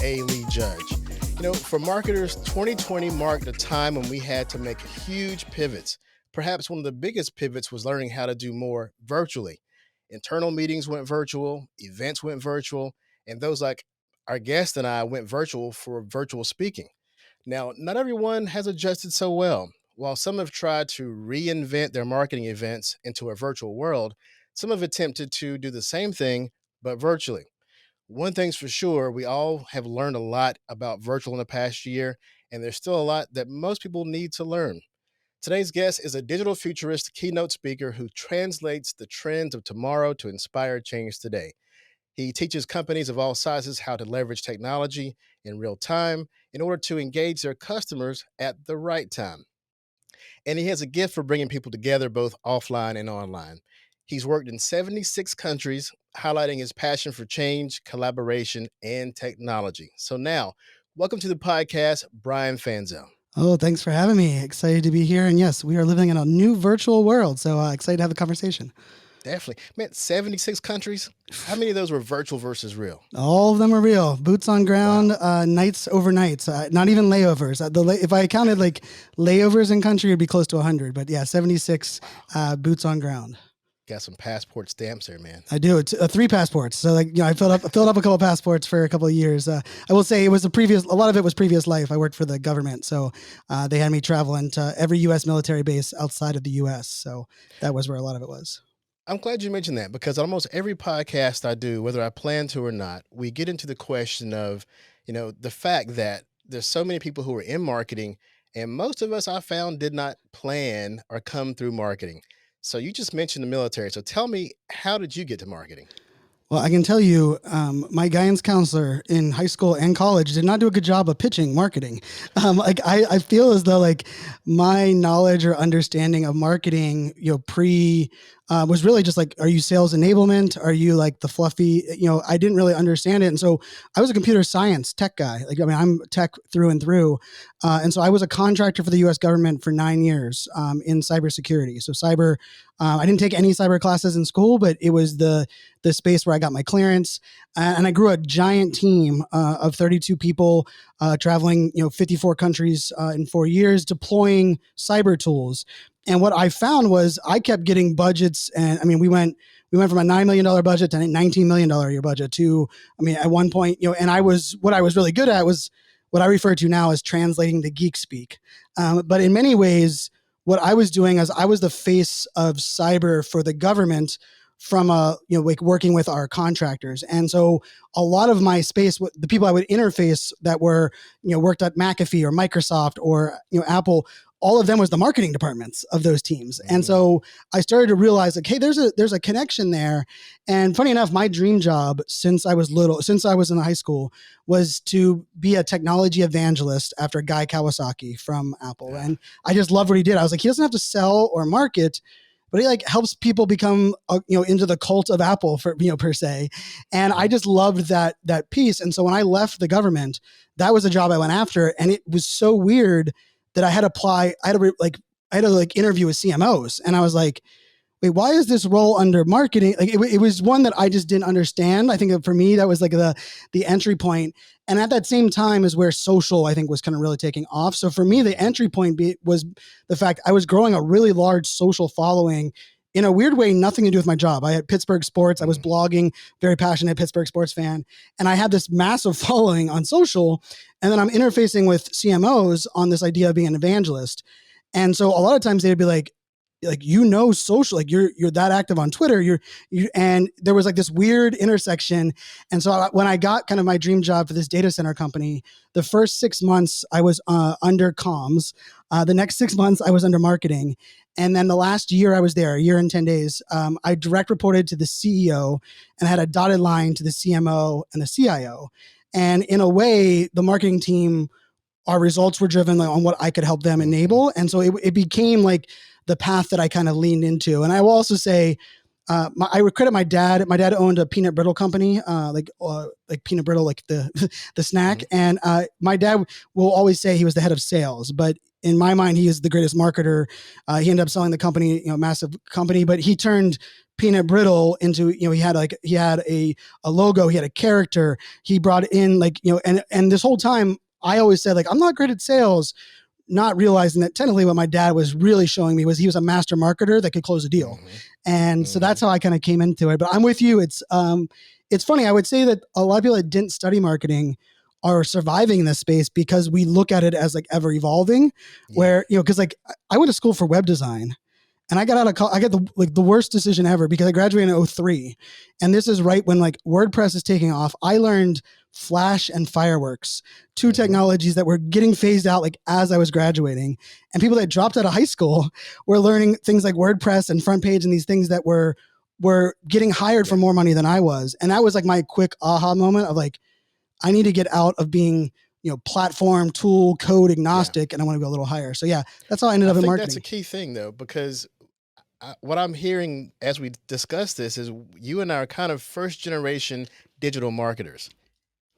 A. Lee Judge. For marketers, 2020 marked a time when we had to make huge pivots. Perhaps one of the biggest pivots was learning how to do more virtually. Internal meetings went virtual, events went virtual, and those like our guest and I went virtual for virtual speaking. Now, not everyone has adjusted so well. While some have tried to reinvent their marketing events into a virtual world, some have attempted to do the same thing, but virtually. One thing's for sure, we all have learned a lot about virtual in the past year, and there's still a lot that most people need to learn. Today's guest is a digital futurist keynote speaker who translates the trends of tomorrow to inspire change today. He teaches companies of all sizes how to leverage technology in real time in order to engage their customers at the right time. And he has a gift for bringing people together both offline and online. He's worked in 76 countries, highlighting his passion for change, collaboration, and technology. So now, welcome to the podcast, Brian Fanzo. Oh, thanks for having me. Excited to be here. And yes, we are living in a new virtual world. So excited to have a conversation. Definitely. Man, 76 countries? How many of those were virtual versus real? All of them are real. Boots on ground, nights overnights, not even layovers. If I counted like layovers in country, it'd be close to 100. But yeah, 76 boots on ground. Got some passport stamps there, man. I do. It's 3 passports. So I filled up a couple of passports for a couple of years. I will say it was a lot of it was previous life. I worked for the government. So they had me traveling to every U.S. military base outside of the U.S. So that was where a lot of it was. I'm glad you mentioned that because almost every podcast I do, whether I plan to or not, we get into the question of, the fact that there's so many people who are in marketing, and most of us I found did not plan or come through marketing. So you just mentioned the military. So tell me, how did you get to marketing? Well, I can tell you, my guidance counselor in high school and college did not do a good job of pitching marketing. I feel as though my knowledge or understanding of marketing, was really just are you sales enablement? Are you the fluffy, I didn't really understand it. And so I was a computer science tech guy. I'm tech through and through. And so I was a contractor for the US government for 9 years in cybersecurity. So I didn't take any cyber classes in school, but it was the space where I got my clearance. And I grew a giant team of 32 people traveling, 54 countries in 4 years, deploying cyber tools. And what I found was I kept getting budgets. And we went from a $9 million budget to a $19 million a year budget to, at one point, and what I was really good at was what I refer to now as translating the geek speak. But in many ways, what I was doing is I was the face of cyber for the government from working with our contractors. And so a lot of my space, the people I would interface that were, worked at McAfee or Microsoft or, Apple, all of them was the marketing departments of those teams. Mm-hmm. And so I started to realize hey, there's a connection there. And funny enough, my dream job since I was in high school was to be a technology evangelist after Guy Kawasaki from Apple. Yeah. And I just loved what he did. I was he doesn't have to sell or market, but he helps people become, into the cult of Apple per se. And I just loved that piece. And so when I left the government, that was a job I went after. And it was so weird that I had to apply. I had to interview with CMOs, and I was like, wait, why is this role under marketing? It was one that I just didn't understand. I think for me, that was the entry point. And at that same time is where social, I think, was kind of really taking off. So for me, the entry point was the fact I was growing a really large social following in a weird way, nothing to do with my job. I had Pittsburgh sports. I was blogging, very passionate Pittsburgh sports fan. And I had this massive following on social. And then I'm interfacing with CMOs on this idea of being an evangelist. And so a lot of times they'd be social, you're that active on Twitter, and there was this weird intersection. And so when I got kind of my dream job for this data center company, the first 6 months I was under comms. The next 6 months I was under marketing. And then the last year I was there, a year and 10 days, I direct reported to the CEO and had a dotted line to the CMO and the CIO. And in a way, the marketing team, our results were driven on what I could help them enable. And so it became the path that I kind of leaned into. And I will also say, I would credit my dad. My dad owned a peanut brittle company, like peanut brittle, the snack. Mm-hmm. And my dad will always say he was the head of sales, but in my mind, he is the greatest marketer. He ended up selling the company, massive company, but he turned peanut brittle into, he had a logo, he had a character, he brought in and this whole time I always said, like, I'm not great at sales, not realizing that technically what my dad was really showing me was he was a master marketer that could close a deal. Mm-hmm. And so that's how I kind of came into it. But I'm with you. It's funny. I would say that a lot of people that didn't study marketing are surviving in this space because we look at it as like ever evolving, where, cause like I went to school for web design. And I got out of college, I got the worst decision ever because I graduated in 03. And this is right when like WordPress is taking off. I learned Flash and Fireworks, two technologies that were getting phased out like as I was graduating. And people that dropped out of high school were learning things like WordPress and front page and these things that were getting hired for more money than I was. And that was like my quick aha moment of like, I need to get out of being, platform, tool, code agnostic, and I want to go a little higher. So yeah, that's how I ended up in marketing. That's a key thing though, because what I'm hearing as we discuss this is you and I are kind of first generation digital marketers.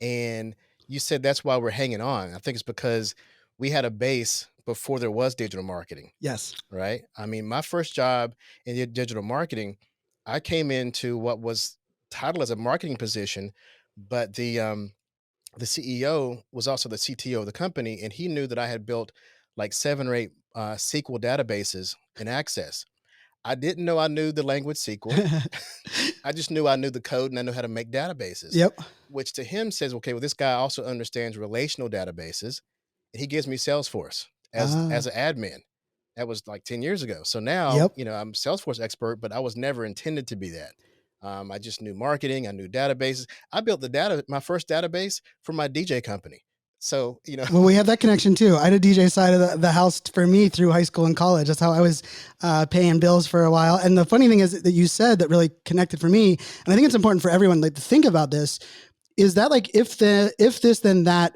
And you said that's why we're hanging on. I think it's because we had a base before there was digital marketing. Yes. Right. I mean, my first job in digital marketing, I came into what was titled as a marketing position, but the CEO was also the CTO of the company, and he knew that I had built like 7 or 8 SQL databases in Access. I didn't know I knew the language SQL. I just knew I knew the code and I knew how to make databases. Yep. Which to him says, okay, well, this guy also understands relational databases. And he gives me Salesforce as an admin. That was like 10 years ago. So now, I'm Salesforce expert, but I was never intended to be that. I just knew marketing. I knew databases. I built my first database for my DJ company. So, Well, we have that connection too. I had a DJ side of the house for me through high school and college. That's how I was paying bills for a while. And the funny thing is that you said that really connected for me. And I think it's important for everyone like to think about this is that like, if this, then that,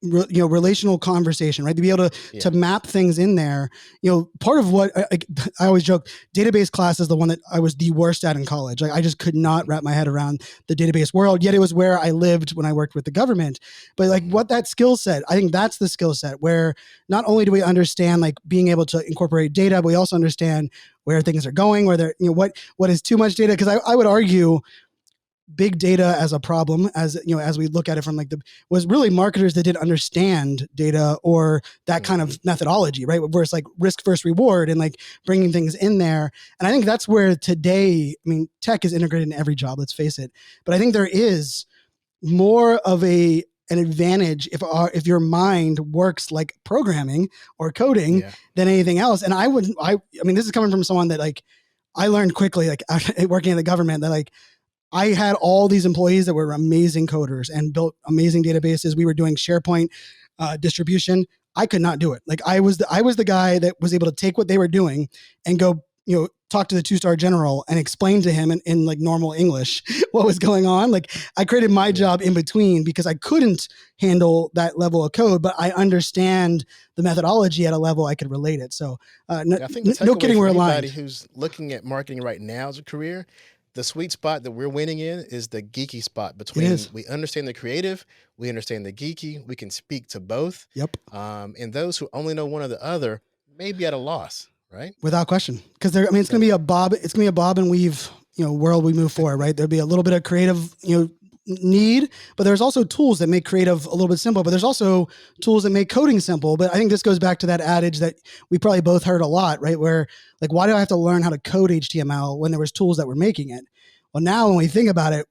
relational conversation, right? To be able to map things in there, part of what I always joke, database class is the one that I was the worst at in college. Like I just could not wrap my head around the database world, yet it was where I lived when I worked with the government. But like what that skill set, I think that's the skill set where not only do we understand like being able to incorporate data, but we also understand where things are going, where they're, what is too much data. Cause I would argue big data as a problem, as we look at it from was really marketers that didn't understand data or that kind of methodology, right? Where it's like risk versus reward and like bringing things in there. And I think that's where today, I mean, tech is integrated in every job, let's face it. But I think there is more of an advantage if your mind works like programming or coding than anything else. And I mean, this is coming from someone that like, I learned quickly, like working in the government, that like, I had all these employees that were amazing coders and built amazing databases. We were doing SharePoint distribution. I could not do it. Like I was the guy that was able to take what they were doing and go, talk to the 2-star general and explain to him in like normal English what was going on. Like I created my job in between because I couldn't handle that level of code, but I understand the methodology at a level I could relate it. So I think no kidding, we're aligned. Anybody who's looking at marketing right now as a career, the sweet spot that we're winning in is the geeky spot between we understand the creative, we understand the geeky, we can speak to both. Yep. And those who only know one or the other may be at a loss, right? Without question. Because it's going to be a bob and weave, world we move forward, right? There'll be a little bit of creative, need, but there's also tools that make creative a little bit simple, but there's also tools that make coding simple. But I think this goes back to that adage that we probably both heard a lot, right? Where like, why do I have to learn how to code HTML when there was tools that were making it? Well, now when we think about it,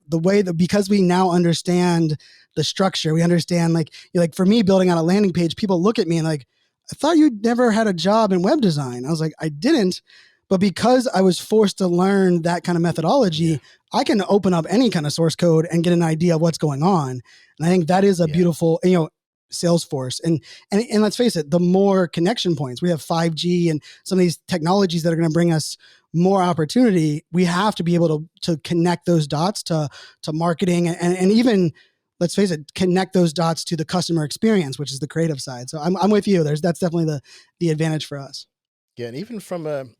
because we now understand the structure, we understand like for me building out a landing page, people look at me and like, I thought you never had a job in web design. I was like, I didn't. But because I was forced to learn that kind of methodology, I can open up any kind of source code and get an idea of what's going on. And I think that is a beautiful, Salesforce. And let's face it, the more connection points, we have 5G and some of these technologies that are going to bring us more opportunity. We have to be able to connect those dots to marketing and even, let's face it, connect those dots to the customer experience, which is the creative side. So I'm with you. That's definitely the advantage for us. Yeah. And even from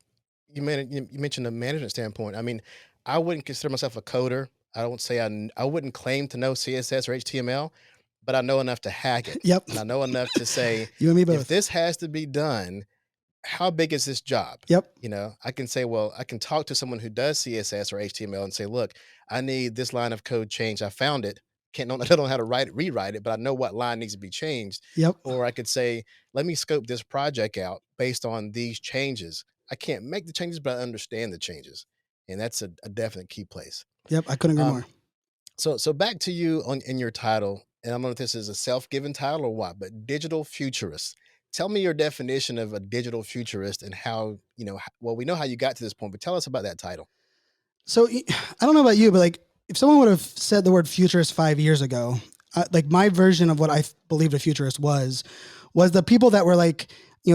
you mentioned a management standpoint. I mean, I wouldn't consider myself a coder. I wouldn't claim to know CSS or HTML, but I know enough to hack it. Yep. And I know enough to say, you and me both. If this has to be done, how big is this job? Yep. I can say, well, I can talk to someone who does CSS or HTML and say, look, I need this line of code changed. I found it. Can't don't, I don't know how to rewrite it, but I know what line needs to be changed. Yep. Or I could say, let me scope this project out based on these changes. I can't make the changes, but I understand the changes. And that's a definite key place. Yep. I couldn't agree Um, more. so back to you on in your title, and I don't know if this is a self-given title or what, but digital futurist. Tell me your definition of a digital futurist and how, well, we know how you got to this point, but tell us about that title. So I don't know about you, but like if someone would have said the word futurist 5 years ago, like my version of what I believed a futurist was the people that were like,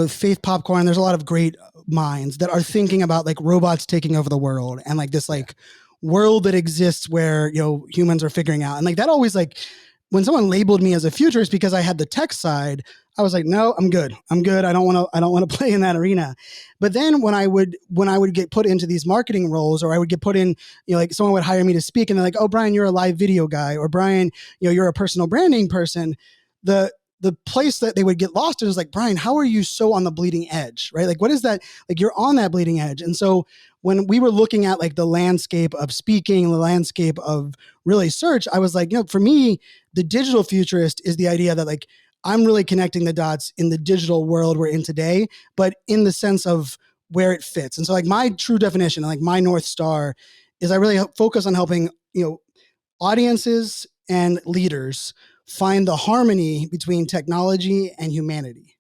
faith popcorn. There's a lot of great minds that are thinking about like robots taking over the world and like this Yeah. like world that exists where, humans are figuring out. And like that always like when someone labeled me as a futurist because I had the tech side, I was like, no, I'm good. I'm good. I don't want to play in that arena. But then when I would get put into these marketing roles, or I would get put in, like someone would hire me to speak and they're like, oh, Brian, you're a live video guy, or Brian, you're a personal branding person. The place that they would get lost in is like, Brian, how are you so on the bleeding edge, right? Like, what is that? Like, you're on that bleeding edge. And so when we were looking at like the landscape of speaking, the landscape of really search, I was like, for me, the digital futurist is the idea that like I'm really connecting the dots in the digital world we're in today, but in the sense of where it fits. And so like my true definition, like my North Star is I really focus on helping, audiences and leaders find the harmony between technology and humanity.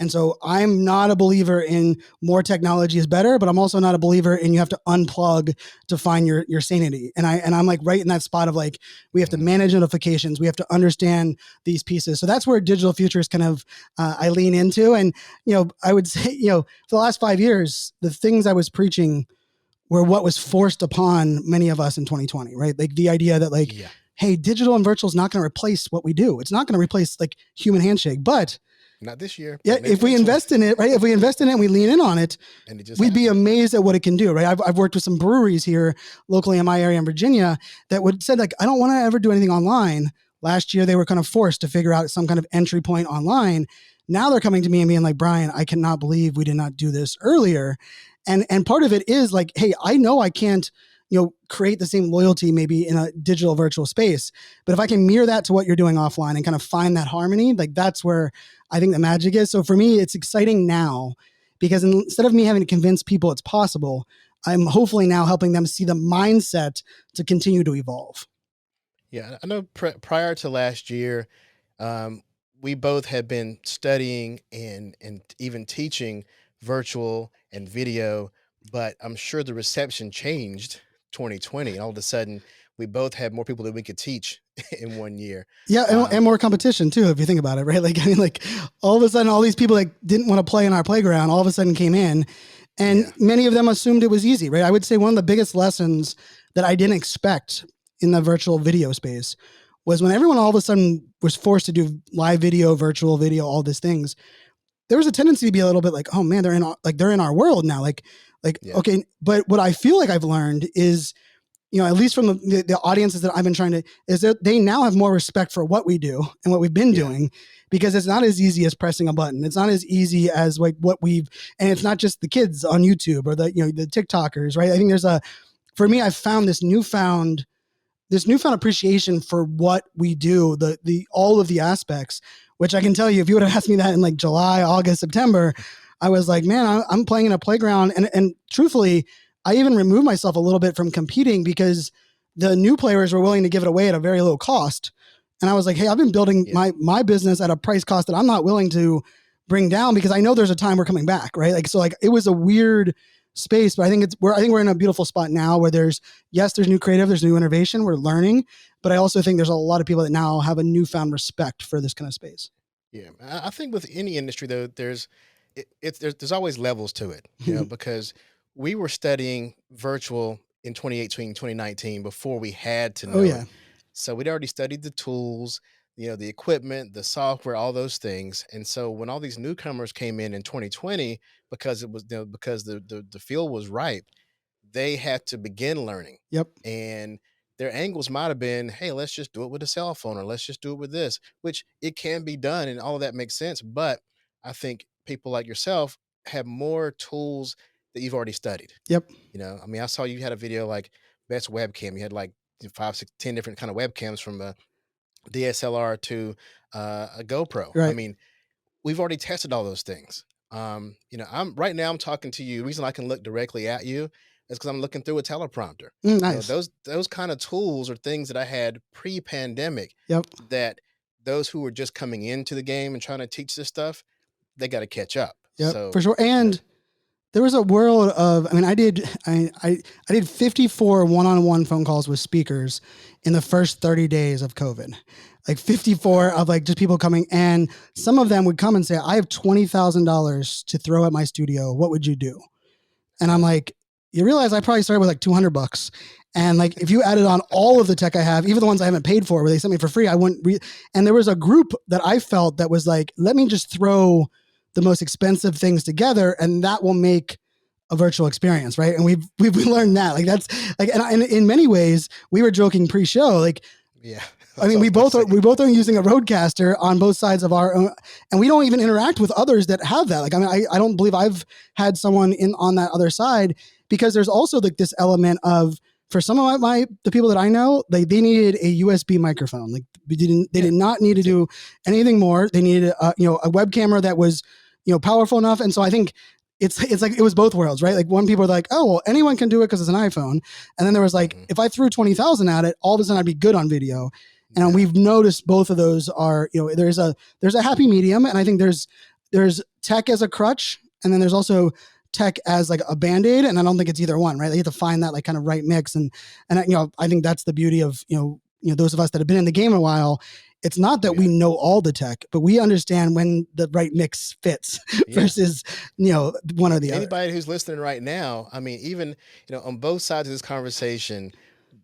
And so I'm not a believer in more technology is better, but I'm also not a believer in you have to unplug to find your sanity. And I'm like right in that spot of like we have to Mhm. manage notifications, we have to understand these pieces. So that's where digital futures kind of I lean into. And I would say for the last 5 years, the things I was preaching were what was forced upon many of us in 2020, right? Like the idea that like, Yeah. hey, digital and virtual is not going to replace what we do. It's not going to replace like human handshake, but Not this year, yeah, but maybe if we next one. invest in it, right? If we invest in it and we lean in on it, And it just we'd be happened. amazed at what it can do, right? I've worked with some breweries here locally in my area in Virginia that would said like, I don't want to ever do anything online. Last year, they were kind of forced to figure out some kind of entry point online. Now they're coming to me and being like, Brian, I cannot believe we did not do this earlier. And part of it is like, hey, I know I can't, create the same loyalty maybe in a digital virtual space. But if I can mirror that to what you're doing offline and kind of find that harmony, like that's where I think the magic is. So for me, it's exciting now because instead of me having to convince people it's possible, I'm hopefully now helping them see the mindset to continue to evolve. Yeah, I know prior to last year, um, we both had been studying and even teaching virtual and video, but I'm sure the reception changed 2020. And all of a sudden, we both had more people that we could teach in 1 year. Yeah, and Um, more competition too, if you think about it, right? Like, I mean, like all of a sudden, all these people that didn't want to play in our playground all of a sudden came in, and yeah, many of them assumed it was easy, right? I would say one of the biggest lessons that I didn't expect in the virtual video space was when everyone all of a sudden was forced to do live video, virtual video, all these things. There was a tendency to be a little bit like, oh man, they're in our world now, like yeah, okay. But what I feel like I've learned is at least from the audiences that I've been trying to, is that they now have more respect for what we do and what we've been yeah, doing because it's not as easy as pressing a button. It's not as easy as like what we've, and it's not just the kids on YouTube or the TikTokers, right? I think for me, I've found this newfound appreciation for what we do, the all of the aspects, which I can tell you, if you would have asked me that in like July, August, September, I was like, man, I'm playing in a playground. And truthfully, I even removed myself a little bit from competing because the new players were willing to give it away at a very low cost. And I was like, hey, I've been building yeah. my business at a price cost that I'm not willing to bring down because I know there's a time we're coming back, right? Like, so like it was a weird space, but I think we're in a beautiful spot now where there's new creative, there's new innovation, we're learning, but I also think there's a lot of people that now have a newfound respect for this kind of space. Yeah, I think with any industry though, there's always levels to it, because we were studying virtual in 2018, 2019 before we had to Oh know yeah. it. So we'd already studied the tools, the equipment, the software, all those things. And so when all these newcomers came in 2020, because it was because the field was ripe, they had to begin learning. Yep. And their angles might have been, hey, let's just do it with a cell phone or let's just do it with this, which it can be done and all of that makes sense. But I think people like yourself have more tools that you've already studied. Yep. I mean, I saw you had a video like best webcam. You had like five, six, 10 different kind of webcams from a DSLR to a GoPro. I Right. mean, we've already tested all those things. I'm right now. I'm talking to you. The reason I can look directly at you is because I'm looking through a teleprompter. Nice. Those kind of tools are things that I had pre-pandemic Yep. that those who were just coming into the game and trying to teach this stuff, they got to catch up. Yep. So, For sure. you know, And there was a world of, I mean, I did 54 one-on-one phone calls with speakers in the first 30 days of COVID. Like 54 of like just people coming, and some of them would come and say, I have $20,000 to throw at my studio. What would you do? And I'm like, you realize I probably started with like $200. And like, if you added on all of the tech I have, even the ones I haven't paid for, where they sent me for free, I wouldn't and there was a group that I felt that was like, let me just throw the most expensive things together, and that will make a virtual experience, right? And we've learned that, like, that's like, and in many ways, we were joking pre-show, like, yeah. I mean, we both are using a Rodecaster on both sides of our own, and we don't even interact with others that have that. Like, I mean, I don't believe I've had someone on that other side, because there's also like this element of, for some of the people that I know, like, they needed a USB microphone. Like, they did not need to do anything more. They needed a web camera that was, powerful enough. And so I think it's like, it was both worlds, right? Like, one people are like, oh, well, anyone can do it because it's an iPhone. And then there was like, if I threw 20,000 at it, all of a sudden I'd be good on video. And we've noticed both of those are, there's a happy medium. And I think there's tech as a crutch, and then there's also tech as like a Band-Aid. And I don't think it's either one, right? You have to find that like kind of right mix. And I think that's the beauty of, those of us that have been in the game a while. It's not that we know all the tech, but we understand when the right mix fits versus, one or the other. Anybody who's listening right now, I mean, even, on both sides of this conversation,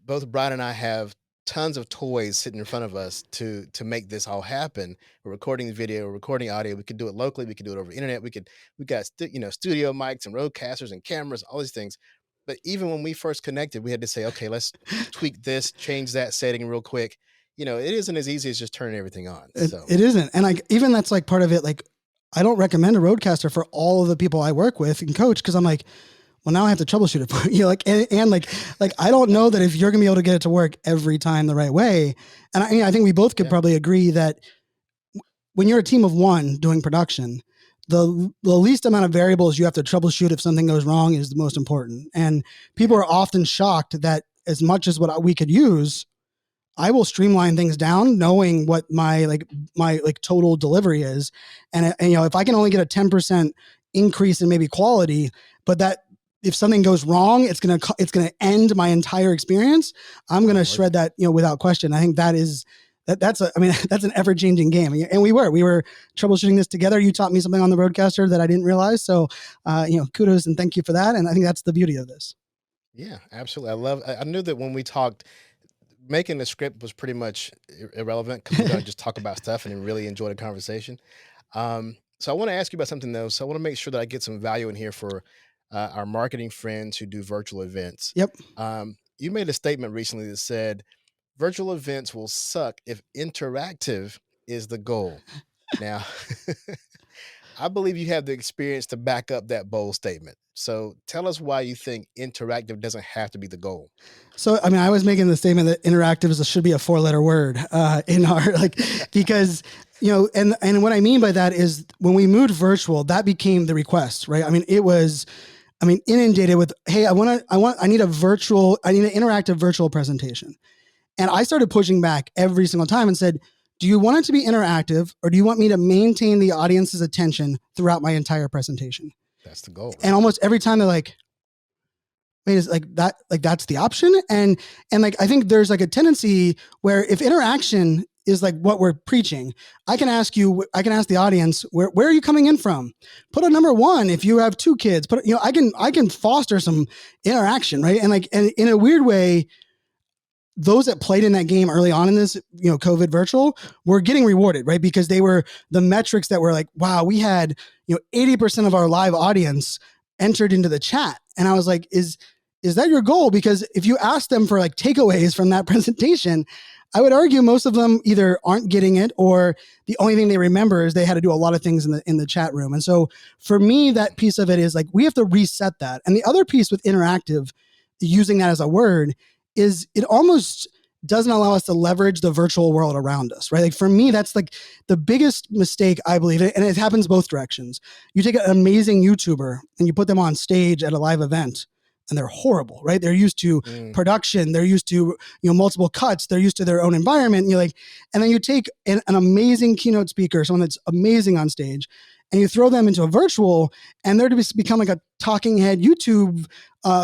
both Brian and I have tons of toys sitting in front of us to make this all happen. We're recording video, we're recording audio. We could do it locally. We could do it over the internet. We got studio mics and roadcasters and cameras, all these things. But even when we first connected, we had to say, okay, let's tweak this, change that setting real quick. It isn't as easy as just turning everything on. It isn't. And like, even that's like part of it. Like, I don't recommend a Rodecaster for all of the people I work with and coach, because I'm like, well, now I have to troubleshoot it for you. Like, and like I don't know that if you're gonna be able to get it to work every time the right way. And I think we both could probably agree that when you're a team of one doing production, the least amount of variables you have to troubleshoot if something goes wrong is the most important. And people are often shocked that as much as what we could use, I will streamline things down knowing what my total delivery is. And if I can only get a 10% increase in maybe quality, but that if something goes wrong, it's going to end my entire experience, I'm going to shred that, without question. I think that's an ever changing game. And we were troubleshooting this together. You taught me something on the Rodecaster that I didn't realize. So, kudos and thank you for that. And I think that's the beauty of this. Yeah, absolutely. I knew that when we talked, making the script was pretty much irrelevant, because we're going to just talk about stuff and really enjoy the conversation. So I want to ask you about something though. So I want to make sure that I get some value in here for our marketing friends who do virtual events. Yep. You made a statement recently that said, virtual events will suck if interactive is the goal. Now, I believe you have the experience to back up that bold statement. So tell us why you think interactive doesn't have to be the goal. So, I mean, I was making the statement that interactive should be a 4-letter word in our, because, and what I mean by that is when we moved virtual, that became the request, right? I mean, it was, inundated with, hey, I need an interactive virtual presentation. And I started pushing back every single time and said, do you want it to be interactive, or do you want me to maintain the audience's attention throughout my entire presentation? That's the goal. And almost every time they're like, wait, is that's the option? And like, I think there's like a tendency where if interaction is like what we're preaching, I can ask the audience, where are you coming in from? Put a number 1 if you have 2 kids. I can foster some interaction, right? And in a weird way, those that played in that game early on in this, COVID virtual, were getting rewarded, right? Because they were the metrics that were like, wow, we had, 80% of our live audience entered into the chat. And I was like, is that your goal? Because if you ask them for like takeaways from that presentation, I would argue most of them either aren't getting it, or the only thing they remember is they had to do a lot of things in the chat room. And so for me, that piece of it is like, we have to reset that. And the other piece with interactive, using that as a word, is it almost doesn't allow us to leverage the virtual world around us, right? Like for me, that's like the biggest mistake, I believe, and it happens both directions. You take an amazing YouTuber and you put them on stage at a live event, and they're horrible, right? They're used to production, they're used to multiple cuts, they're used to their own environment. And you're like, and then you take an amazing keynote speaker, someone that's amazing on stage, and you throw them into a virtual, and they're to become like a talking head YouTube.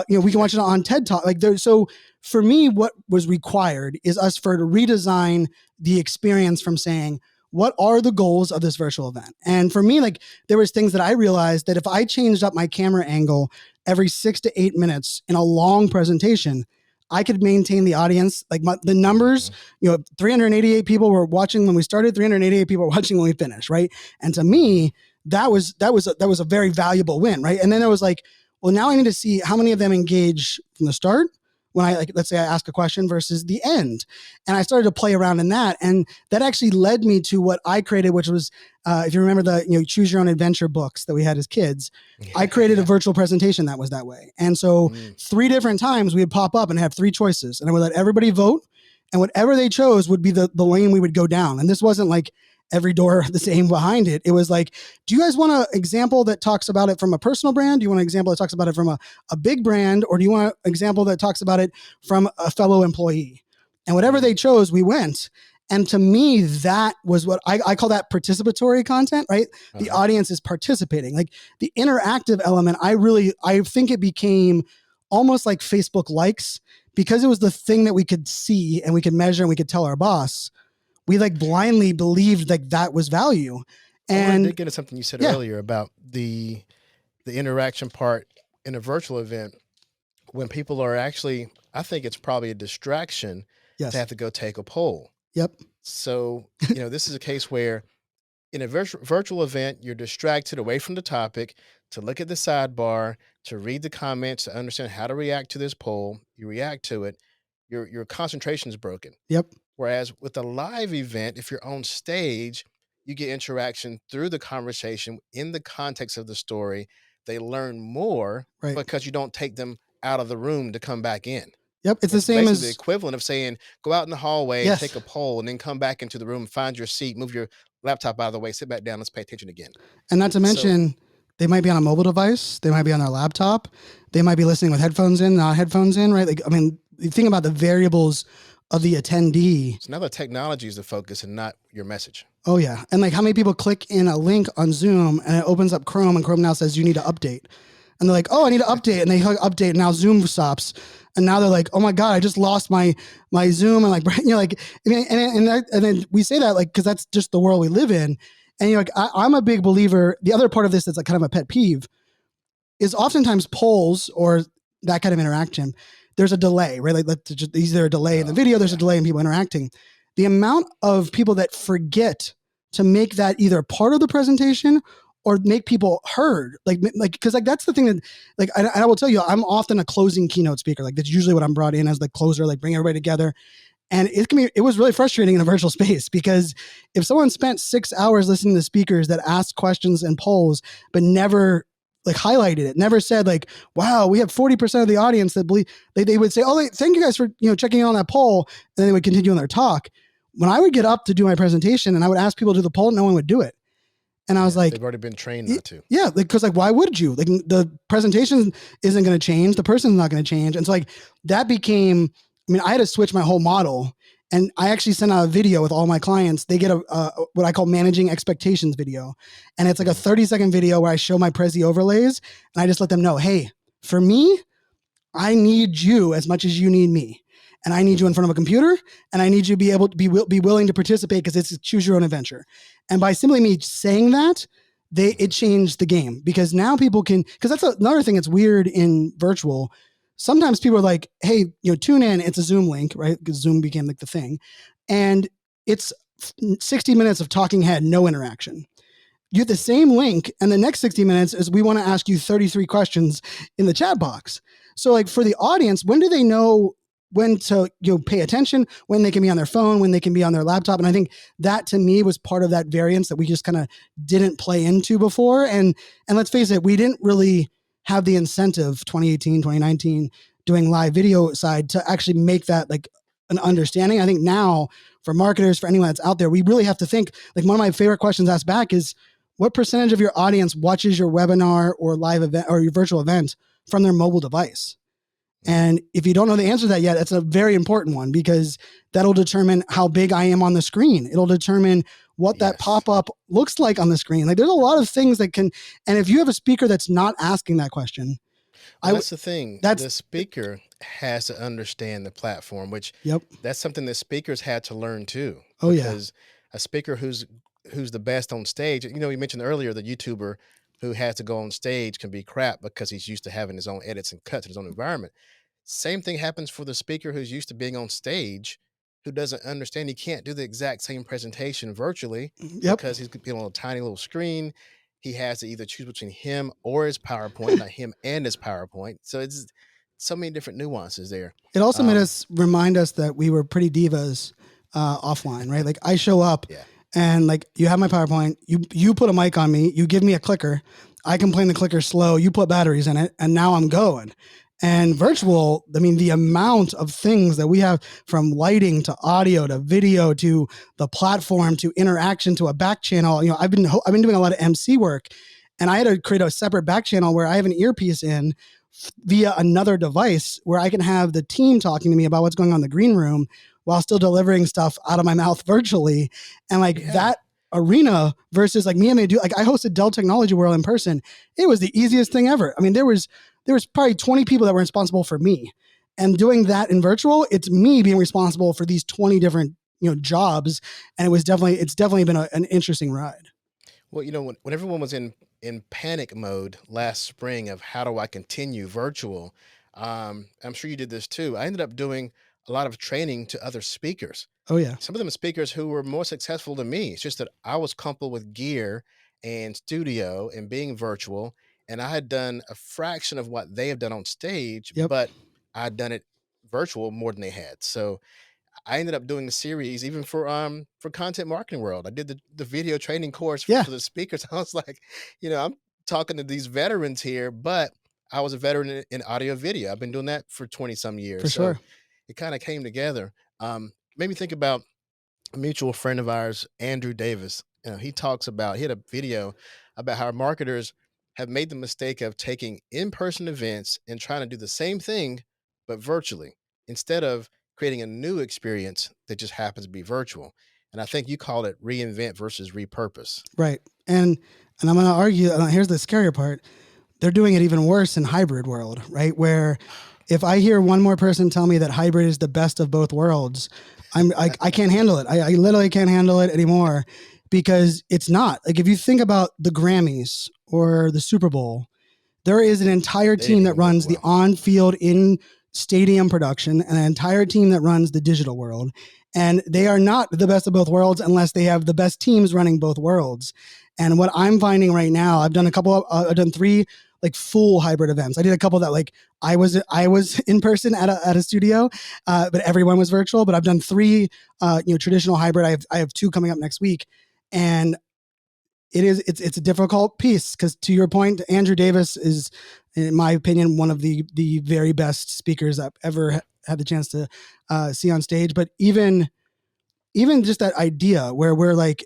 We can watch it on TED Talk. So for me, what was required is us to redesign the experience from saying, what are the goals of this virtual event? And for me, like, there was things that I realized that if I changed up my camera angle every 6 to 8 minutes in a long presentation, I could maintain the audience. Like the numbers, 388 people were watching when we started, 388 people were watching when we finished, right? And to me, that was a very valuable win, right? And then there was like, well, now I need to see how many of them engage from the start, when I, like, let's say I ask a question, versus the end. And I started to play around in that. And that actually led me to what I created, which was, if you remember the, choose your own adventure books that we had as kids, I created a virtual presentation that was that way. And so 3 different times we would pop up and have 3 choices, and I would let everybody vote, and whatever they chose would be the lane we would go down. And this wasn't like every door the same behind it. It was like, do you guys want an example that talks about it from a personal brand? Do you want an example that talks about it from a big brand? Or do you want an example that talks about it from a fellow employee? And whatever they chose, we went. And to me, that was what I call that participatory content, right? The audience is participating. Like the interactive element, I think it became almost like Facebook likes, because it was the thing that we could see and we could measure and we could tell our boss. We like blindly believed like that was value. And I want to dig into something you said earlier about the interaction part in a virtual event, when people are actually, I think it's probably a distraction to have to go take a poll. Yep. So, this is a case where in a virtual event, you're distracted away from the topic to look at the sidebar, to read the comments, to understand how to react to this poll. You react to it. Your concentration is broken. Yep. Whereas with a live event, if you're on stage, you get interaction through the conversation in the context of the story. They learn more because you don't take them out of the room to come back in. Yep. It's the same as the equivalent of saying, go out in the hallway, take a poll, and then come back into the room, find your seat, move your laptop out of the way, sit back down, let's pay attention again. And not to mention, they might be on a mobile device. They might be on their laptop. They might be listening with headphones in, not headphones in, right? Like, I mean, you think about the variables of the attendee. So now the technology is the focus and not your message. Oh yeah. And like, how many people click in a link on Zoom and it opens up Chrome, and Chrome now says you need to update. And they're like, oh, I need to update. And they click update, and now Zoom stops. And now they're like, oh my God, I just lost my Zoom. And like, and then we say that like, cause that's just the world we live in. And you're like, I'm a big believer. The other part of this that's like kind of a pet peeve is oftentimes polls or that kind of interaction, there's a delay, right? Like either a delay in the video, there's a delay in people interacting. The amount of people that forget to make that either part of the presentation or make people heard, because that's the thing that, like, I will tell you, I'm often a closing keynote speaker. Like that's usually what I'm brought in as the closer, like bring everybody together. And it was really frustrating in a virtual space, because if someone spent 6 hours listening to speakers that asked questions and polls, but never like highlighted it, never said like, wow, we have 40% of the audience that believe, they would say, oh, thank you guys for, checking in on that poll. And then they would continue on their talk. When I would get up to do my presentation and I would ask people to do the poll, no one would do it. And I was like, they've already been trained not to. Yeah. Because why would you? Like the presentation isn't going to change. The person's not going to change. And so like that became, I had to switch my whole model. And I actually sent out a video with all my clients. They get a what I call managing expectations video. And it's like a 30-second video where I show my Prezi overlays. And I just let them know, hey, for me, I need you as much as you need me. And I need you in front of a computer, and I need you to be able to be willing to participate, because it's choose your own adventure. And by simply me saying that, it changed the game, because now people can, because that's another thing that's weird in virtual. Sometimes people are like, hey, tune in, it's a Zoom link, right? Because Zoom became like the thing. And it's 60 minutes of talking head, no interaction. You get the same link, and the next 60 minutes is we want to ask you 33 questions in the chat box. So like for the audience, when do they know when to pay attention, when they can be on their phone, when they can be on their laptop. And I think that to me was part of that variance that we just kind of didn't play into before. And let's face it, we didn't really have the incentive 2018, 2019 doing live video side to actually make that like an understanding. I think now for marketers, for anyone that's out there, we really have to think, like one of my favorite questions asked back is, what percentage of your audience watches your webinar or live event or your virtual event from their mobile device? And if you don't know the answer to that yet, that's a very important one, because that'll determine how big I am on the screen. It'll determine what that Yes. pop-up looks like on the screen. Like there's a lot of things that can, and if you have a speaker that's not asking that question, Well, that's the thing. that's, The speaker has to understand the platform, which yep. that's something that speakers had to learn too, Oh yeah. because a speaker who's the best on stage, you mentioned earlier the YouTuber who has to go on stage can be crap because he's used to having his own edits and cuts in his own environment. Same thing happens for the speaker who's used to being on stage, who doesn't understand he can't do the exact same presentation virtually Yep. because he's on a tiny little screen. He has to either choose between him or his PowerPoint, not him and his PowerPoint. So it's so many different nuances there. It also made Um, us remind us that we were pretty divas offline, right? Like I show up yeah, and like you have my PowerPoint, you put a mic on me, you give me a clicker, I complain the clicker's slow, you put batteries in it, and now I'm going. And yeah, virtual, I mean, the amount of things that we have, from lighting to audio to video to the platform to interaction to a back channel. I've been doing a lot of MC work, and I had to create a separate back channel where I have an earpiece in via another device where I can have the team talking to me about what's going on in the green room while still delivering stuff out of my mouth virtually. And like yeah. that arena versus like me and me do, like I hosted Dell Technology World in person. It was the easiest thing ever. I mean, there was probably 20 people that were responsible for me. And doing that in virtual, it's me being responsible for these 20 different, jobs. And it's definitely been an interesting ride. Well, when everyone was in panic mode last spring of how do I continue virtual, I'm sure you did this too. I ended up doing a lot of training to other speakers. Oh yeah. Some of them are speakers who were more successful than me. It's just that I was comfortable with gear and studio and being virtual, and I had done a fraction of what they have done on stage, Yep. but I'd done it virtual more than they had. So I ended up doing the series even for Content Marketing World. I did the video training course Yeah, for the speakers. I was like, I'm talking to these veterans here, but I was a veteran in audio video. I've been doing that for 20 some for years. So sure. it kind of came together. Made me think about a mutual friend of ours, Andrew Davis. He talks about, he had a video about how marketers have made the mistake of taking in-person events and trying to do the same thing, but virtually, instead of creating a new experience that just happens to be virtual. And I think you called it reinvent versus repurpose. Right. And I'm going to argue, here's the scarier part. They're doing it even worse in hybrid world, right? Where if I hear one more person tell me that hybrid is the best of both worlds, I can't handle it. I literally can't handle it anymore, because it's not. Like if you think about the Grammys or the Super Bowl, there is an entire They didn't team that even work runs the well. on-field in stadium production and an entire team that runs the digital world. And they are not the best of both worlds unless they have the best teams running both worlds. And what I'm finding right now, I've done three like full hybrid events. I did a couple that like I was in person at a studio, but everyone was virtual. But I've done three, traditional hybrid. I have two coming up next week, and it's a difficult piece, because to your point, Andrew Davis is, in my opinion, one of the very best speakers I've ever had the chance to see on stage. But even just that idea where we're like,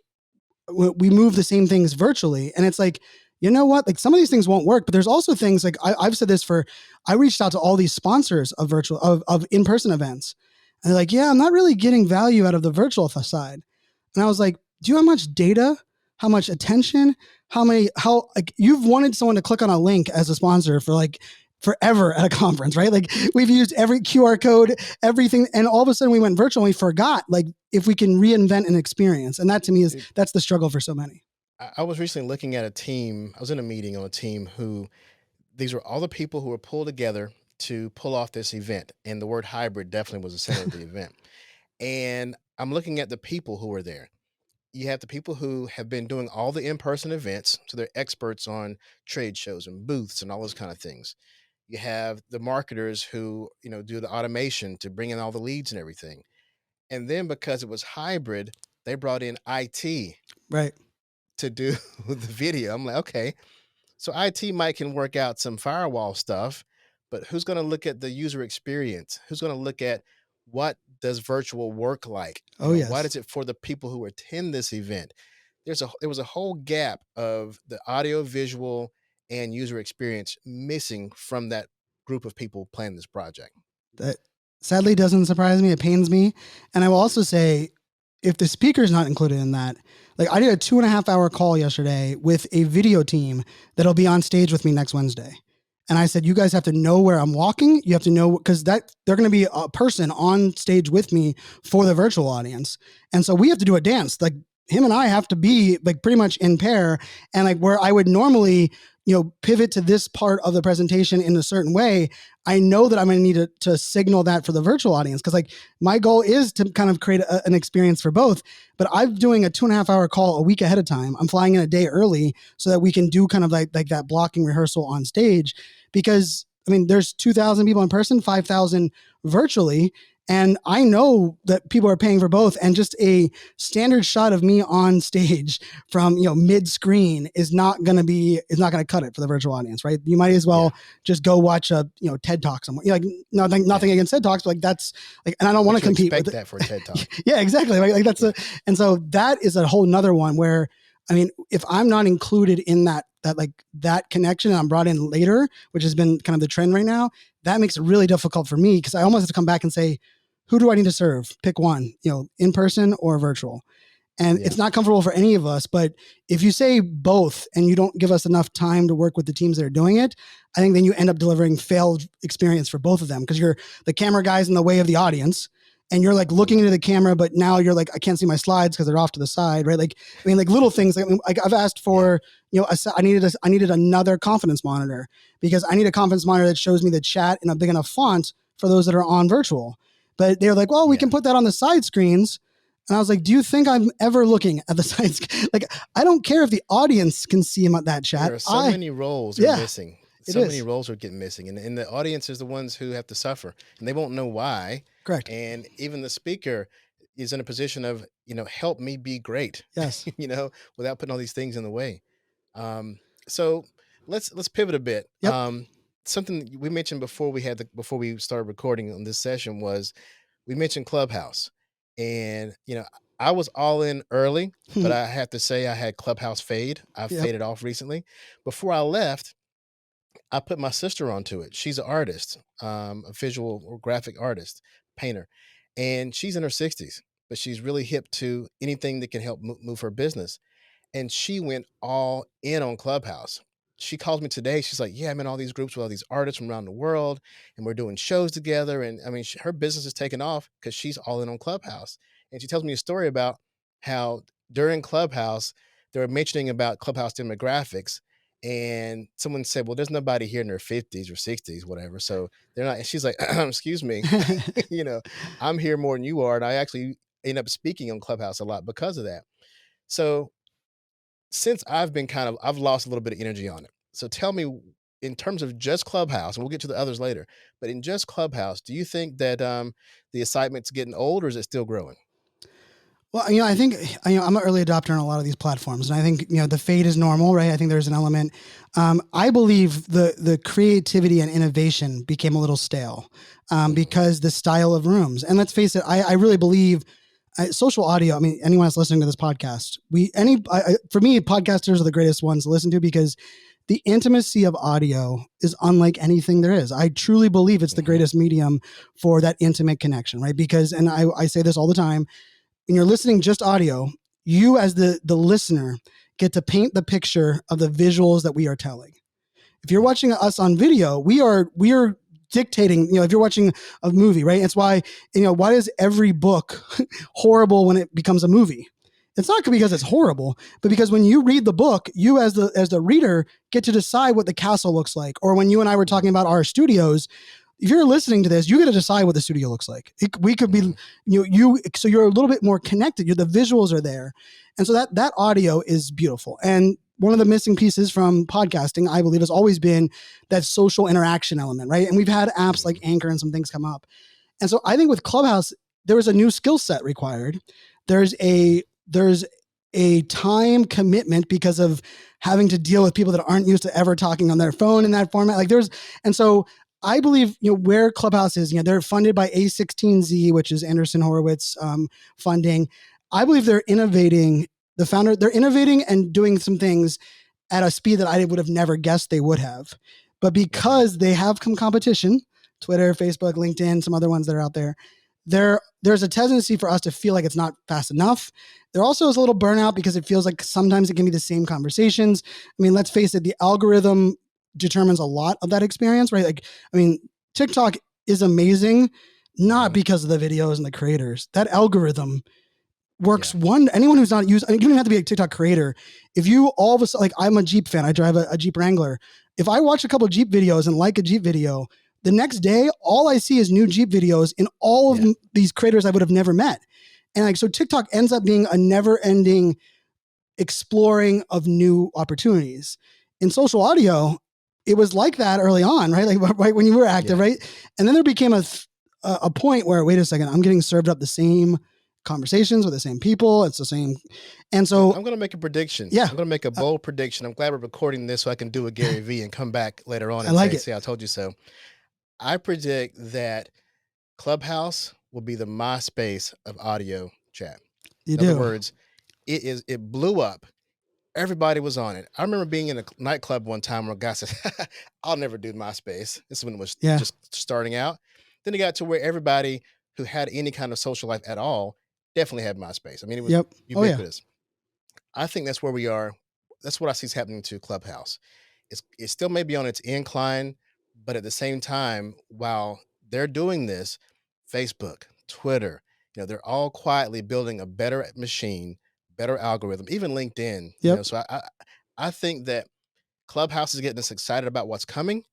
we move the same things virtually, and it's like, you know what, like some of these things won't work, but there's also things like I've said this for, I reached out to all these sponsors of virtual of in-person events, and they're like, yeah, I'm not really getting value out of the virtual side. And I was like, do you have much data, how much attention, how like you've wanted someone to click on a link as a sponsor for like forever at a conference, right? Like we've used every QR code, everything, and all of a sudden we went virtual and we forgot like if we can reinvent an experience. And that to me is, Dude, that's the struggle for so many. I was recently looking at a team. I was in a meeting on a team who, these were all the people who were pulled together to pull off this event. And the word hybrid definitely was the center of the event. And I'm looking at the people who were there. You have the people who have been doing all the in-person events, so they're experts on trade shows and booths and all those kind of things. You have the marketers who, do the automation to bring in all the leads and everything. And then because it was hybrid, they brought in IT Right. to do the video. I'm like, okay, so IT might can work out some firewall stuff, but who's going to look at the user experience? Who's going to look at what does virtual work like? Oh, What yes. is it for the people who attend this event? There was a whole gap of the audio, visual, and user experience missing from that group of people planning this project. That sadly doesn't surprise me. It pains me. And I will also say, if the speaker's not included in that, like I did a 2.5 hour call yesterday with a video team that'll be on stage with me next Wednesday. And I said, you guys have to know where I'm walking. You have to know, because that they're going to be a person on stage with me for the virtual audience. And so we have to do a dance. Like him and I have to be like pretty much in pair. And like where I would normally, pivot to this part of the presentation in a certain way, I know that I'm going to need to signal that for the virtual audience. Cause like my goal is to kind of create an experience for both, but I'm doing a 2.5 hour call a week ahead of time. I'm flying in a day early so that we can do kind of like that blocking rehearsal on stage, because I mean, there's 2,000 people in person, 5,000 virtually. And I know that people are paying for both. And just a standard shot of me on stage from, mid screen is not going to cut it for the virtual audience, right? You might as well just go watch a, TED Talk somewhere. Like nothing against TED Talks, but like that's like, and I don't want to compete with that for a TED Talk. Yeah, exactly. Like that's and so that is a whole nother one where, I mean, if I'm not included in that connection and I'm brought in later, which has been kind of the trend right now, that makes it really difficult for me, because I almost have to come back and say, who do I need to serve? Pick one, in person or virtual. And it's not comfortable for any of us. But if you say both and you don't give us enough time to work with the teams that are doing it, I think then you end up delivering failed experience for both of them, because you're the camera guy's in the way of the audience. And you're like looking into the camera, but now you're like, I can't see my slides because they're off to the side, right? Like, I mean, like little things. Like, I've asked for, I needed another confidence monitor, because I need a confidence monitor that shows me the chat in a big enough font for those that are on virtual. But they're like, well, we can put that on the side screens. And I was like, do you think I'm ever looking at the side screen? Like, I don't care if the audience can see him at that chat. There are so many roles are missing. Many roles are getting missing. And the audience is the ones who have to suffer. And they won't know why. Correct. And even the speaker is in a position of, help me be great. Yes. Without putting all these things in the way. So let's pivot a bit. Yep. Something we mentioned before we started recording on this session was we mentioned Clubhouse. And, I was all in early, but I have to say I had Clubhouse fade. I faded off recently. Before I left, I put my sister onto it. She's an artist, a visual or graphic artist, painter, and she's in her 60s, but she's really hip to anything that can help move her business. And she went all in on Clubhouse. She calls me today. She's like, yeah, I'm in all these groups with all these artists from around the world, and we're doing shows together. And I mean, her business is taking off because she's all in on Clubhouse. And she tells me a story about how during Clubhouse, they were mentioning about Clubhouse demographics. And someone said, well, there's nobody here in their 50s or 60s, whatever. So they're not. And she's like, excuse me, I'm here more than you are. And I actually end up speaking on Clubhouse a lot because of that. So since I've lost a little bit of energy on it. So tell me, in terms of just Clubhouse, and we'll get to the others later, but in just Clubhouse, do you think that the excitement's getting old, or is it still growing? Well, I think, I'm an early adopter on a lot of these platforms, and I think, the fade is normal, right? I think there's an element. I believe the creativity and innovation became a little stale because the style of rooms. And let's face it, I really believe social audio. I mean, anyone that's listening to this podcast, for me, podcasters are the greatest ones to listen to, because the intimacy of audio is unlike anything there is. I truly believe it's the greatest medium for that intimate connection, right? Because, and I say this all the time, when you're listening just audio, you as the listener get to paint the picture of the visuals that we are telling. If you're watching us on video, we are dictating, if you're watching a movie, right? It's why, why is every book horrible when it becomes a movie? It's not because it's horrible, but because when you read the book, you as the reader get to decide what the castle looks like. Or when you and I were talking about our studios, if you're listening to this, you got to decide what the studio looks like. We could be, so you're a little bit more connected. The visuals are there. And so that audio is beautiful. And one of the missing pieces from podcasting, I believe, has always been that social interaction element, right? And we've had apps like Anchor and some things come up. And so I think with Clubhouse, there was a new skill set required. There's a time commitment because of having to deal with people that aren't used to ever talking on their phone in that format. And so I believe, where Clubhouse is, they're funded by A16Z, which is Anderson Horowitz funding. I believe they're innovating. They're innovating and doing some things at a speed that I would have never guessed they would have. But because they have some competition, Twitter, Facebook, LinkedIn, some other ones that are out there, there's a tendency for us to feel like it's not fast enough. There also is a little burnout because it feels like sometimes it can be the same conversations. I mean, let's face it, the algorithm determines a lot of that experience, right? TikTok is amazing, not because of the videos and the creators. That algorithm works anyone who's not used, you don't even have to be a TikTok creator. If you all of a sudden, I'm a Jeep fan, I drive a Jeep Wrangler. If I watch a couple of Jeep videos and like a Jeep video, the next day, all I see is new Jeep videos in all of these creators I would have never met. And so TikTok ends up being a never ending exploring of new opportunities. In social audio, it was like that early on, right? Right when you were active, right? And then there became a point where, wait a second, I'm getting served up the same conversations with the same people. It's the same. And so I'm going to make a prediction. Yeah. I'm going to make a bold prediction. I'm glad we're recording this so I can do a Gary V and come back later on and say, I told you so. I predict that Clubhouse will be the MySpace of audio chat. In other words, it blew up. Everybody was on it. I remember being in a nightclub one time where a guy said, I'll never do MySpace. This is when it was just starting out. Then it got to where everybody who had any kind of social life at all definitely had MySpace. I mean, it was ubiquitous. I think that's where we are. That's what I see is happening to Clubhouse. It still may be on its incline, but at the same time, while they're doing this, Facebook, Twitter, they're all quietly building a better machine, better algorithm, even LinkedIn. So I think that Clubhouse is getting us excited about what's coming,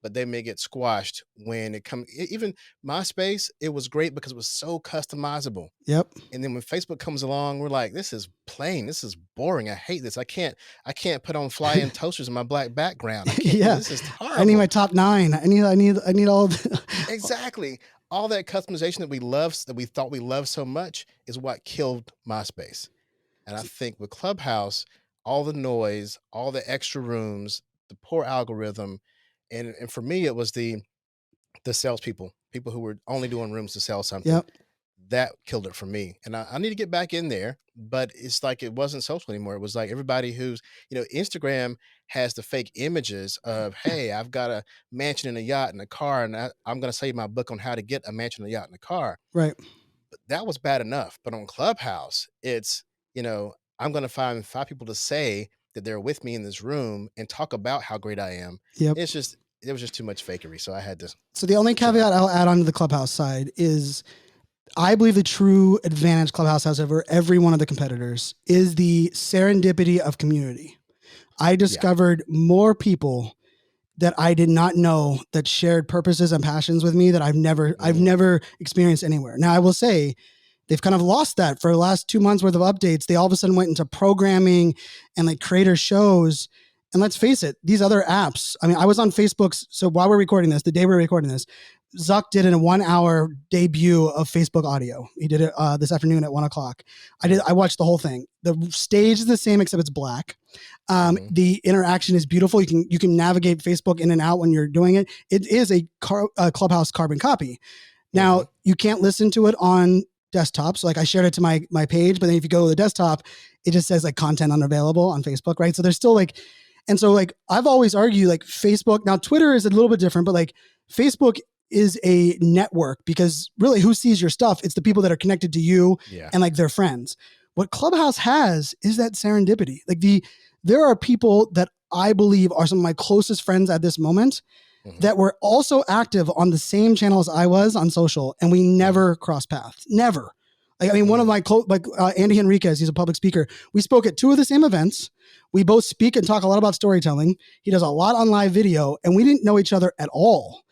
but they may get squashed when it comes. Even MySpace, it was great because it was so customizable. And then when Facebook comes along, we're like, this is plain. This is boring. I hate this. I can't put on fly-in toasters in my black background. I can't. This is horrible. I need my top 9. I need all of Exactly. All that customization that we love, that we thought we loved so much, is what killed MySpace. And I think with Clubhouse, all the noise, all the extra rooms, the poor algorithm, and for me, it was the salespeople, people who were only doing rooms to sell something. That killed it for me. And I need to get back in there, but it's like it wasn't social anymore. It was like everybody who's, Instagram has the fake images of, hey, I've got a mansion and a yacht and a car, and I'm going to save my book on how to get a mansion, a yacht, and a car. Right. But that was bad enough. But on Clubhouse, it's, I'm going to find 5 people to say that they're with me in this room and talk about how great I am. It was just too much fakery. So I had to. So the only caveat I'll add on to the Clubhouse side is I believe the true advantage Clubhouse has over every one of the competitors is the serendipity of community. I discovered more people that I did not know that shared purposes and passions with me that I've never experienced anywhere. Now I will say they've kind of lost that for the last 2 months worth of updates. They all of a sudden went into programming and creator shows. And let's face it, these other apps, I mean, I was on Facebook. So while we're recording this, the day we're recording this, Zuck did a 1-hour debut of Facebook audio. He did it this afternoon at 1:00. I watched the whole thing. The stage is the same, except it's black. The interaction is beautiful. You can navigate Facebook in and out when you're doing it. It is a Clubhouse carbon copy. Now you can't listen to it on desktop. So I shared it to my page, but then if you go to the desktop, it just says content unavailable on Facebook, right? So there's still and so I've always argued Facebook, now Twitter is a little bit different, but Facebook is a network because really who sees your stuff? It's the people that are connected to you and their friends. What Clubhouse has is that serendipity. There are people that I believe are some of my closest friends at this moment that were also active on the same channels I was on social, and we never crossed paths. Never. One of my Andy Henriquez, he's a public speaker. We spoke at 2 of the same events. We both speak and talk a lot about storytelling. He does a lot on live video, and we didn't know each other at all.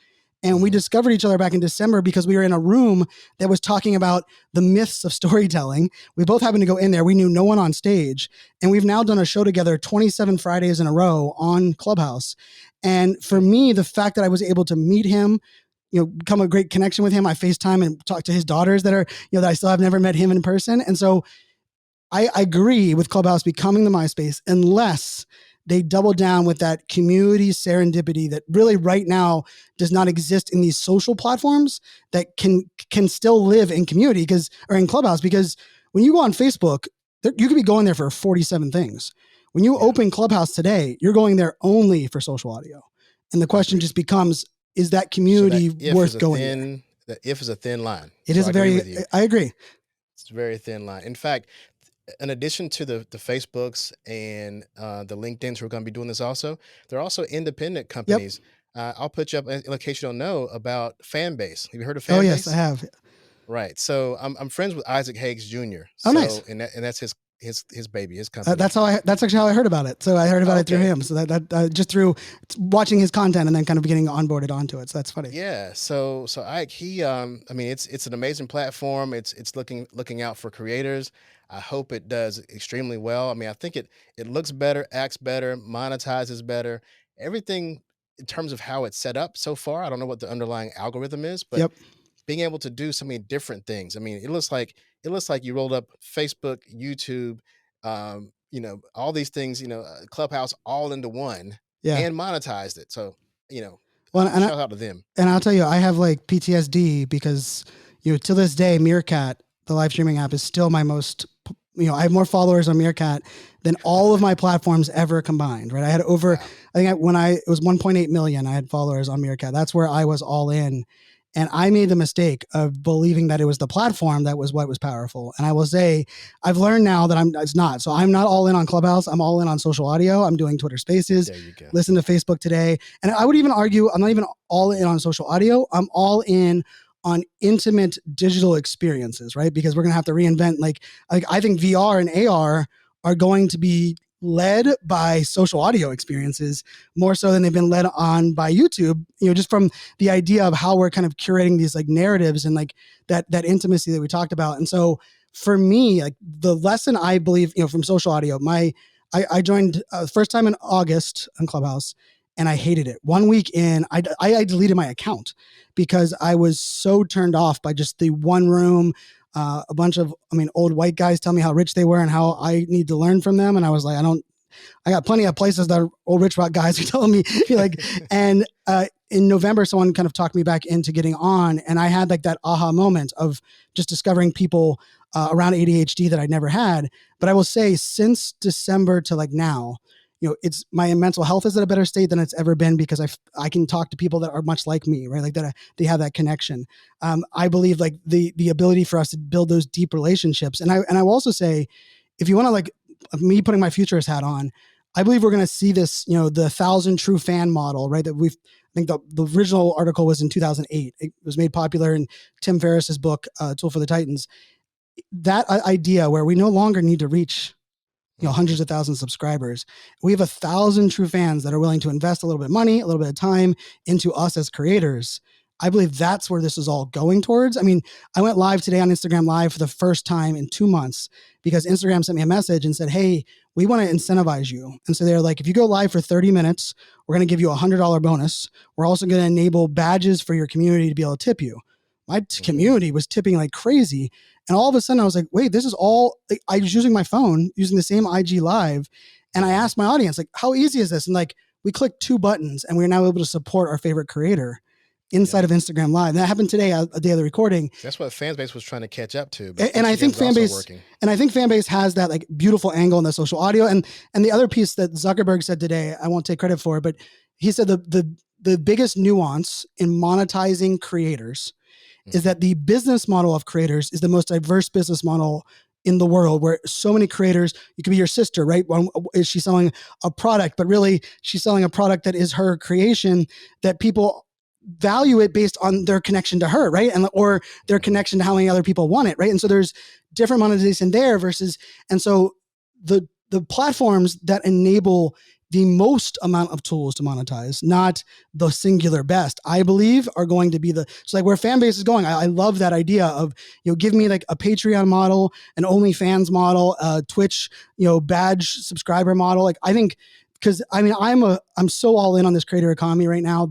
And we discovered each other back in December because we were in a room that was talking about the myths of storytelling. We both happened to go in there. We knew no one on stage. And we've now done a show together 27 Fridays in a row on Clubhouse. And for me, the fact that I was able to meet him, become a great connection with him. I FaceTime and talk to his daughters that that I still have never met him in person. And so I agree with Clubhouse becoming the MySpace unless they double down with that community serendipity that really right now does not exist in these social platforms that can still live in community or in Clubhouse. Because when you go on Facebook, you could be going there for 47 things. When you open Clubhouse today, you're going there only for social audio. And the question just becomes, is that community worth going there? The if is a thin line. It is I agree. It's a very thin line. In fact, in addition to the Facebooks and the LinkedIns who are going to be doing this also, there are also independent companies. Yep. I'll put you up in case you don't know about Fanbase. Have you heard of Fanbase? Oh, yes, I have. Right. So I'm friends with Isaac Hayes Jr. Oh, nice. And that's his baby, his company. That's actually how I heard about it. So I heard about it through him. So that just through watching his content and then kind of getting onboarded onto it. So that's funny. Yeah. So Ike, it's an amazing platform. It's looking out for creators. I hope it does extremely well. I mean, I think it looks better, acts better, monetizes better. Everything in terms of how it's set up so far. I don't know what the underlying algorithm is, but being able to do so many different things. I mean, it looks like you rolled up Facebook, YouTube, all these things, Clubhouse all into one and monetized it. So, shout out to them. And I'll tell you, I have like PTSD because, to this day, Meerkat, the live streaming app, is still my most, I have more followers on Meerkat than all of my platforms ever combined, right? I had over, it was 1.8 million, I had followers on Meerkat. That's where I was all in. And I made the mistake of believing that it was the platform that was what was powerful. And I will say, I've learned now that it's not. So I'm not all in on Clubhouse. I'm all in on social audio. I'm doing Twitter Spaces, there you go. Listen to Facebook Today. And I would even argue, I'm not even all in on social audio. I'm all in on intimate digital experiences, right? Because we're going to have to reinvent, like I think VR and AR are going to be led by social audio experiences more so than they've been led on by YouTube, just from the idea of how we're kind of curating these like narratives and like that intimacy that we talked about. And so for me, like the lesson I believe, from social audio, I joined first time in August on Clubhouse and I hated it. 1 week in, I deleted my account because I was so turned off by just the one room, a bunch of, old white guys tell me how rich they were and how I need to learn from them. And I was like, I got plenty of places that are old rich white guys who telling me like, and in November, someone kind of talked me back into getting on. And I had like that aha moment of just discovering people around ADHD that I'd never had. But I will say since December to like now, it's my mental health is at a better state than it's ever been because I can talk to people that are much like me, right? Like that they have that connection. I believe like the ability for us to build those deep relationships. And I will also say, if you want to like me putting my futurist hat on, I believe we're going to see this, the 1,000 true fan model, right? That I think the original article was in 2008. It was made popular in Tim Ferriss's book, Tool for the Titans. That idea where we no longer need to reach hundreds of thousands of subscribers. We have 1,000 true fans that are willing to invest a little bit of money, a little bit of time into us as creators. I believe that's where this is all going towards. I mean, I went live today on Instagram Live for the first time in 2 months because Instagram sent me a message and said, hey, we want to incentivize you. And so they're like, if you go live for 30 minutes, we're going to give you $100 bonus. We're also going to enable badges for your community to be able to tip you. My community was tipping like crazy. And all of a sudden I was like, wait, this is all, like, I was using my phone, using the same IG Live. And I asked my audience, like, how easy is this? And like, we clicked 2 buttons and we're now able to support our favorite creator inside of Instagram Live. And that happened today, a day of the recording. That's what Fanbase was trying to catch up to. And I think Fanbase has that like beautiful angle in the social audio. And the other piece that Zuckerberg said today, I won't take credit for, but he said the biggest nuance in monetizing creators is that the business model of creators is the most diverse business model in the world, where so many creators, you could be your sister, right? Is she selling a product, but really she's selling a product that is her creation, that people value it based on their connection to her, right? Or their connection to how many other people want it, right? And so there's different monetization there and so the platforms that enable the most amount of tools to monetize, not the singular best, I believe are going to be so like where fan base is going. I love that idea of, give me like a Patreon model, an OnlyFans model, Twitch, badge subscriber model. Like I think, because I mean, I'm so all in on this creator economy right now.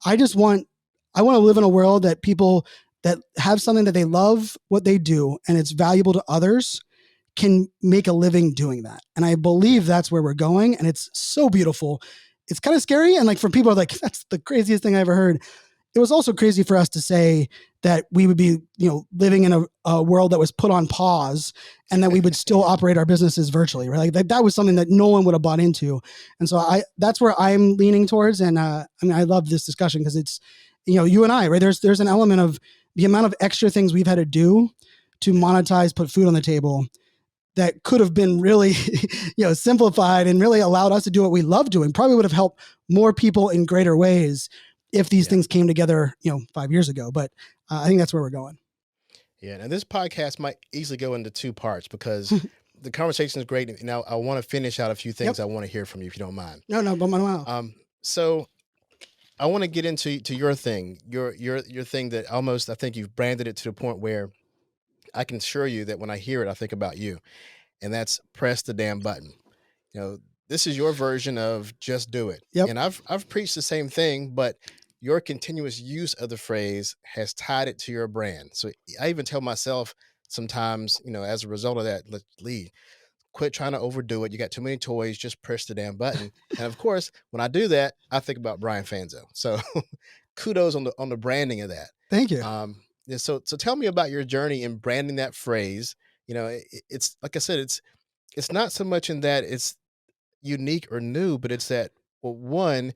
I just want, I want to live in a world that people that have something that they love what they do and it's valuable to others can make a living doing that. And I believe that's where we're going. And it's so beautiful. It's kind of scary. And like for people like, that's the craziest thing I ever heard. It was also crazy for us to say that we would be, living in a world that was put on pause and that we would still operate our businesses virtually, right? Like that was something that no one would have bought into. And so that's where I'm leaning towards. And I mean, I love this discussion because it's, you and I, right? There's an element of the amount of extra things we've had to do to monetize, put food on the table that could have been really, simplified and really allowed us to do what we love doing. Probably would have helped more people in greater ways if these things came together, 5 years ago. But I think that's where we're going. Yeah. And this podcast might easily go into two parts because the conversation is great. Now I want to finish out a few things I want to hear from you, if you don't mind. No, but wow. So I want to get into your thing, your thing that almost, I think you've branded it to the point where I can assure you that when I hear it, I think about you, and that's press the damn button. This is your version of just do it. Yep. And I've preached the same thing, but your continuous use of the phrase has tied it to your brand. So I even tell myself sometimes, as a result of that, Lee, quit trying to overdo it. You got too many toys, just press the damn button. And of course, when I do that, I think about Brian Fanzo. So kudos on the branding of that. Thank you. So tell me about your journey in branding that phrase. It's like I said, it's not so much in that it's unique or new, but it's that, well, one,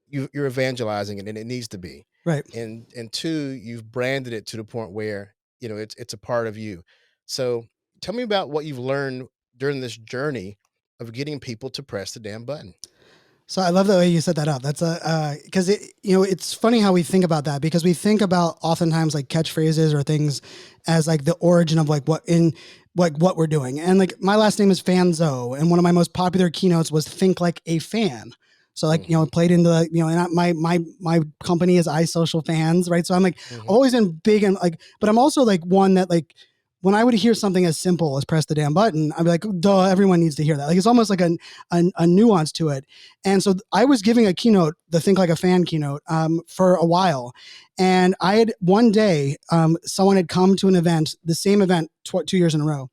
you're evangelizing it and it needs to be. Right. And two, you've branded it to the point where, it's a part of you. So tell me about what you've learned during this journey of getting people to press the damn button. So I love the way you set that up. That's because it's funny how we think about that, because we think about oftentimes like catchphrases or things as like the origin of like what we're doing. And like my last name is Fanzo, and one of my most popular keynotes was think like a fan. So like, played into and my company is iSocial Fans, right? So I'm like always been big and like, but I'm also like one that like, when I would hear something as simple as press the damn button, I'd be like, duh, everyone needs to hear that. Like, it's almost like a nuance to it. And so I was giving a keynote, the Think Like a Fan keynote, for a while. And I had one day, someone had come to an event, the same event 2 years in a row.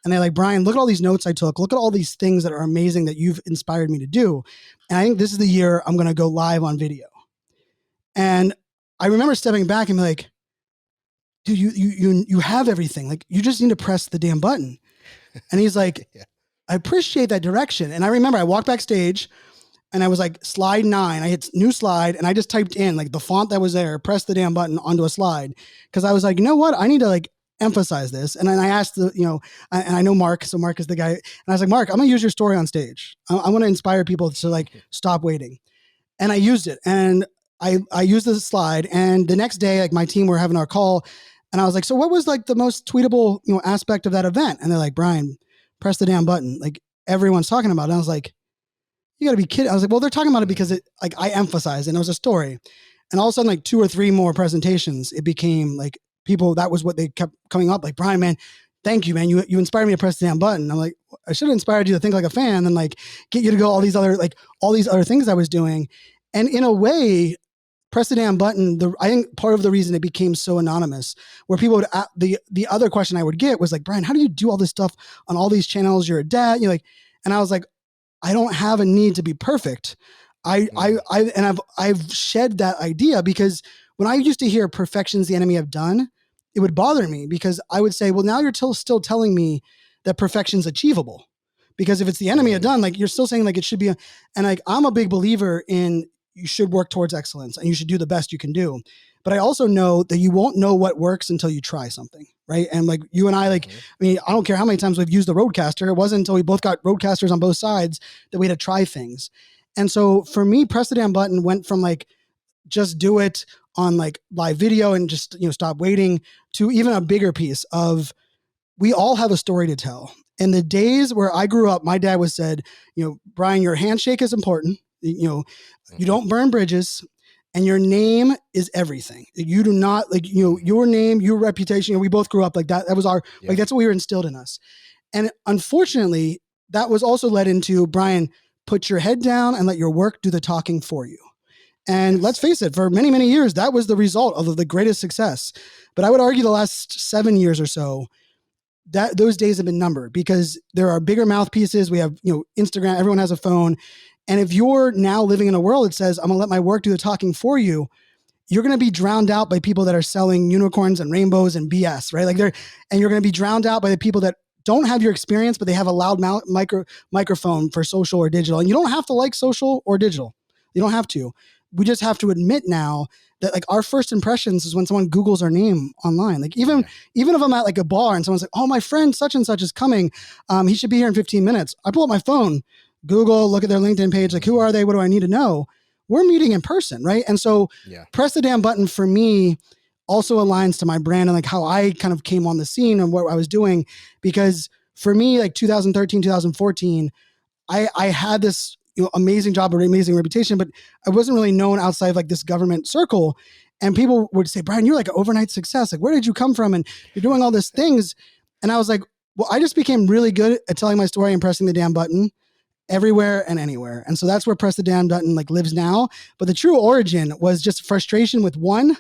And they're like, Brian, look at all these notes I took. Look at all these things that are amazing that you've inspired me to do. And I think this is the year I'm going to go live on video. And I remember stepping back and be like, dude, you have everything. Like, you just need to press the damn button. And he's like, I appreciate that direction. And I remember I walked backstage and I was like, slide 9. I hit new slide and I just typed in like the font that was there, press the damn button onto a slide. Cause I was like, you know what? I need to like emphasize this. And then I asked and I know Mark. So Mark is the guy. And I was like, Mark, I'm going to use your story on stage. I want to inspire people to like stop waiting. And I used it. And I used the slide. And the next day, like my team were having our call. And I was like, so what was like the most tweetable, aspect of that event? And they're like, Brian, press the damn button. Like everyone's talking about it. And I was like, you gotta be kidding. I was like, well, they're talking about it because it like I emphasized and it was a story. And all of a sudden, like 2 or 3 more presentations, it became like people, that was what they kept coming up. Like, Brian, man, thank you, man. You inspired me to press the damn button. I'm like, I should have inspired you to think like a fan and like get you to go all these other things I was doing. And in a way, press the damn button. I think part of the reason it became so anonymous, where people would, the other question I would get was like, Brian, how do you do all this stuff on all these channels? You're a dad, and I was like, I don't have a need to be perfect. I've shed that idea, because when I used to hear perfection's the enemy of done, it would bother me, because I would say, well, now you're still telling me that perfection's achievable, because if it's the enemy of done, like you're still saying like it should be, and like, I'm a big believer in, you should work towards excellence and you should do the best you can do. But I also know that you won't know what works until you try something. Right. And like you and I, like, I mean, I don't care how many times we've used the Rodecaster. It wasn't until we both got Rodecasters on both sides that we had to try things. And so for me, press the damn button went from like, just do it on like live video and just, stop waiting, to even a bigger piece of, we all have a story to tell. In the days where I grew up, my dad was said, Brian, your handshake is important. You don't burn bridges, and your name is everything. You do not your name, your reputation. We both grew up like that. That was our that's what we were instilled in us. And unfortunately, that was also led into, Brian, put your head down and let your work do the talking for you. And let's face it, for many, many years, that was the result of the greatest success. But I would argue the last 7 years or so, that those days have been numbered, because there are bigger mouthpieces. We have, Instagram, everyone has a phone. And if you're now living in a world that says, I'm going to let my work do the talking for you, you're going to be drowned out by people that are selling unicorns and rainbows and BS, right? And you're going to be drowned out by the people that don't have your experience, but they have a loud microphone for social or digital. And you don't have to like social or digital. You don't have to. We just have to admit now that our first impressions is when someone Googles our name online. Even if I'm at a bar and someone's like, oh, my friend such and such is coming. He should be here in 15 minutes. I pull up my phone, Google, look at their LinkedIn page. Who are they? What do I need to know? We're meeting in person, right? And so press the damn button for me also aligns to my brand and how I kind of came on the scene and what I was doing. Because for me, 2013, 2014, I had this amazing job or amazing reputation, but I wasn't really known outside of this government circle. And people would say, Brian, you're an overnight success. Where did you come from? And you're doing all these things. And I was like, well, I just became really good at telling my story and pressing the damn button everywhere and anywhere. And so that's where press the damn button lives now. But the true origin was just frustration with one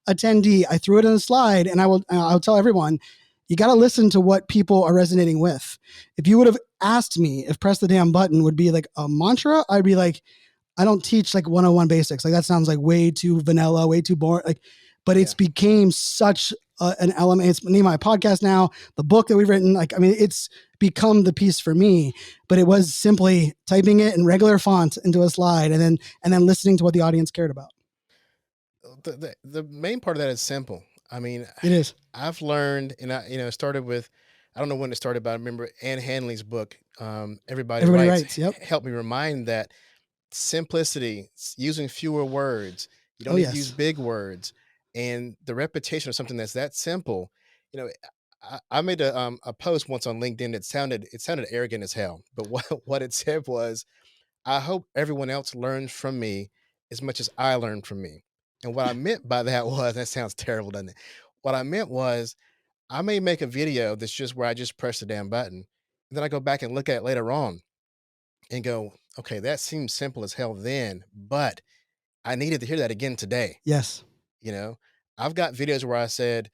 attendee. I threw it in a slide, and I'll tell everyone, you got to listen to what people are resonating with. If you would have asked me if press the damn button would be a mantra, I'd be like, I don't teach 101 basics. That sounds way too vanilla, way too boring. But it's became such an element. It's the name of my podcast now, the book that we've written. It's become the piece for me. But it was simply typing it in regular font into a slide and then listening to what the audience cared about. The main part of that is simple. It is. I've learned, and it started with, I don't know when it started, but I remember Ann Handley's book, Everybody Writes. Helped me remind that simplicity, using fewer words, you don't need to use big words, and the repetition of something that's that simple. I made a post once on LinkedIn that sounded arrogant as hell, but what it said was, I hope everyone else learns from me as much as I learned from me. And what I meant by that was, that sounds terrible, doesn't it? What I meant was, I may make a video that's just where I just press the damn button, and then I go back and look at it later on and go, okay, that seems simple as hell then, but I needed to hear that again today. Yes. I've got videos where I said,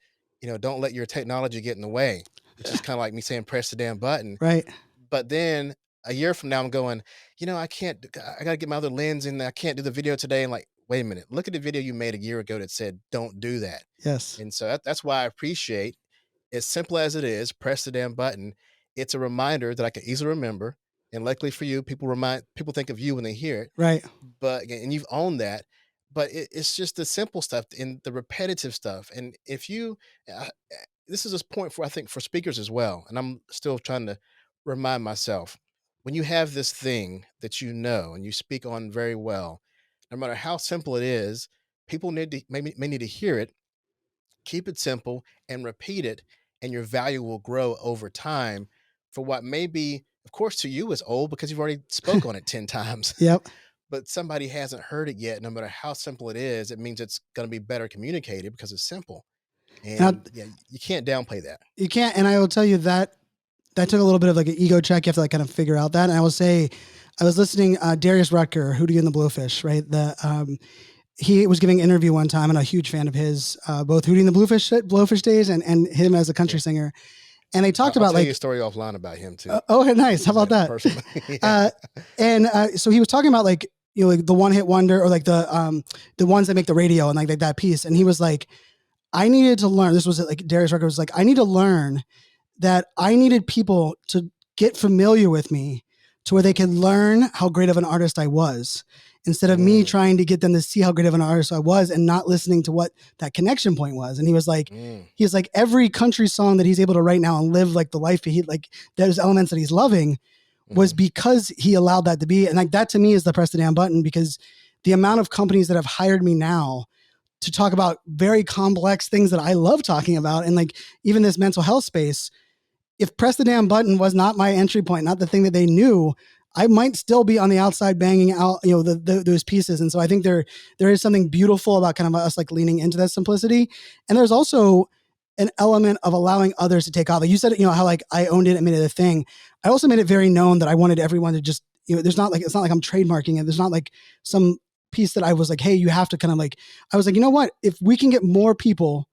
don't let your technology get in the way, which is kind of like me saying, press the damn button. Right. But then a year from now, I'm going, I got to get my other lens and I can't do the video today. And wait a minute, look at the video you made a year ago that said, don't do that. Yes. And so that's why I appreciate, as simple as it is, press the damn button. It's a reminder that I can easily remember. And luckily for you, people think of you when they hear it. Right. And you've owned that. But it's just the simple stuff and the repetitive stuff. And if you, this is a point I think for speakers as well. And I'm still trying to remind myself, when you have this thing that and you speak on very well, no matter how simple it is, people may need to hear it. Keep it simple and repeat it, and your value will grow over time for what may be, of course, to you is old because you've already spoke on it 10 times. Yep. But somebody hasn't heard it yet. No matter how simple it is, it means it's going to be better communicated because it's simple. And you can't downplay that. You can't. And I will tell you that took a little bit of an ego check. You have to kind of figure out that. And I will say, I was listening, Darius Rucker, Hootie and the Blowfish, right? He was giving an interview one time, and a huge fan of his, both Hootie and the Blowfish days and him as a country singer. And they talked about tell you a story offline about him too. Nice. How about that? So he was talking about the one hit wonder, or the ones that make the radio and like that piece. And he was like, I needed to learn. This was Darius Rucker was like, I need to learn that I needed people to get familiar with me to where they could learn how great of an artist I was, instead of me trying to get them to see how great of an artist I was and not listening to what that connection point was. And he was like, every country song that he's able to write now and live the life those elements that he's loving was because he allowed that to be. And that to me is the press the damn button, because the amount of companies that have hired me now to talk about very complex things that I love talking about, and even this mental health space, if press the damn button was not my entry point, not the thing that they knew, I might still be on the outside banging out, those pieces. And so I think there is something beautiful about kind of us like leaning into that simplicity. And there's also an element of allowing others to take off. Like you said, how like I owned it and made it a thing. I also made it very known that I wanted everyone to just, it's not like I'm trademarking it. There's not like some piece that I was like, hey, you have to kind of like, I was like, you know what? If we can get more people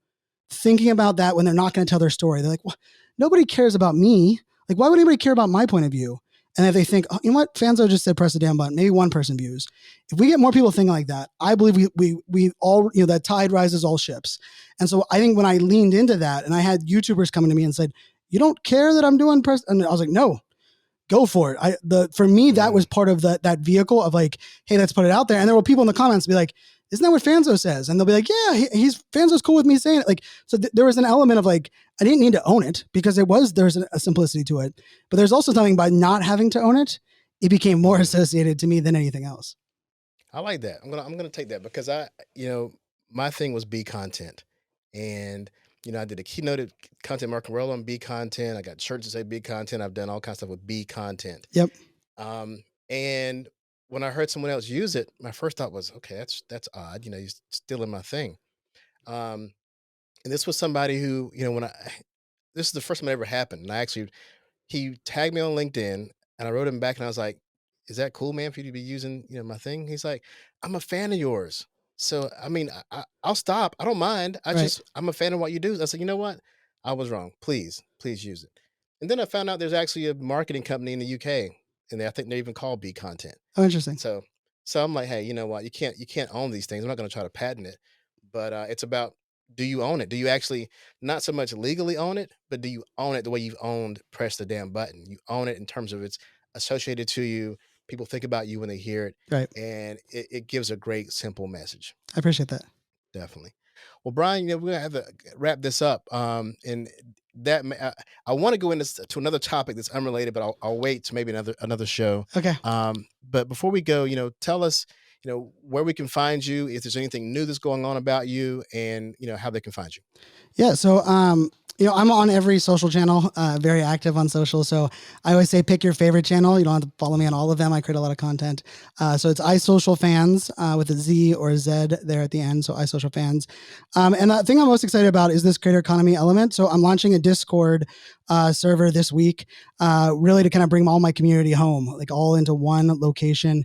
thinking about that when they're not going to tell their story, they're like, well, nobody cares about me. Like, why would anybody care about my point of view? And if they think, oh, you know what, Fanzo just said, press the damn button, maybe one person views. If we get more people thinking like that, I believe we all, that tide rises all ships. And so I think when I leaned into that and I had YouTubers coming to me and said, you don't care that I'm doing press? And I was like, no, go for it. For me, that was part of that vehicle of like, hey, let's put it out there. And there were people in the comments be like, isn't that what Fanzo says? And they'll be like, yeah, Fanzo's cool with me saying it. Like, so there was an element of like, I didn't need to own it because there's a simplicity to it, but there's also something by not having to own it. It became more associated to me than anything else. I like that. I'm gonna take that because my thing was B content, and I did a keynote at content marketing role on B content. I got shirts that say B content. I've done all kinds of stuff with B content. Yep. And when I heard someone else use it, my first thought was, okay, that's odd. You're stealing my thing. And this was somebody who, this is the first time it ever happened. And he tagged me on LinkedIn, and I wrote him back, and I was like, is that cool, man, for you to be using, my thing? He's like, I'm a fan of yours. So, I mean, I'll stop. I don't mind. I'm a fan of what you do. I said, you know what? I was wrong. Please use it. And then I found out there's actually a marketing company in the UK, and I think they're even called B Content. Oh, interesting. So I'm like, hey, you know what? You can't own these things. I'm not going to try to patent it, but it's about, do you own it? Do you actually not so much legally own it, but do you own it the way you've owned press the damn button? You own it in terms of it's associated to you. People think about you when they hear it, right? And it gives a great, simple message. I appreciate that. Definitely. Well, Brian, we're gonna have to wrap this up. And that I want to go into to another topic that's unrelated, but I'll wait to maybe another show. Okay. But before we go, tell us, where we can find you, if there's anything new that's going on about you, and how they can find you. Yeah. So, I'm on every social channel, very active on social. So I always say, pick your favorite channel. You don't have to follow me on all of them. I create a lot of content. So it's iSocialFans with a Z or a Z there at the end. So iSocialFans. And the thing I'm most excited about is this creator economy element. So I'm launching a Discord server this week, really to kind of bring all my community home, like all into one location,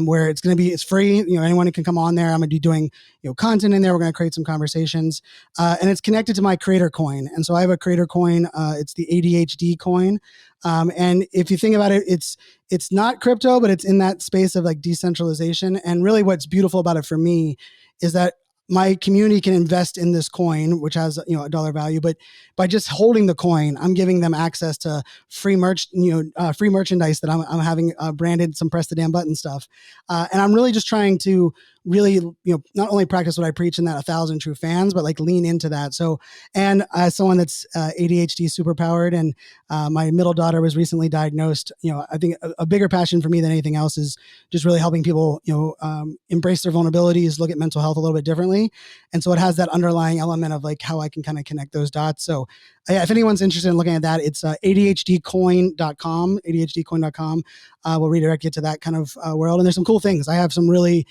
where it's free. Anyone can come on there. I'm going to be doing, content in there. We're going to create some conversations, and it's connected to my creator coin. And so I have a creator coin. It's the ADHD coin. And if you think about it, it's not crypto, but it's in that space of like decentralization. And really what's beautiful about it for me is that my community can invest in this coin, which has, a dollar value, but by just holding the coin, I'm giving them access to free free merchandise that I'm having branded, some press the damn button stuff. And I'm really just trying to really, not only practice what I preach in that 1,000 true fans, but like lean into that. So, and as someone that's ADHD superpowered, and my middle daughter was recently diagnosed, I think a bigger passion for me than anything else is just really helping people, embrace their vulnerabilities, look at mental health a little bit differently. And so it has that underlying element of like how I can kind of connect those dots. So if anyone's interested in looking at that, it's ADHDcoin.com, ADHDcoin.com. We'll redirect you to that kind of world. And there's some cool things. I have some really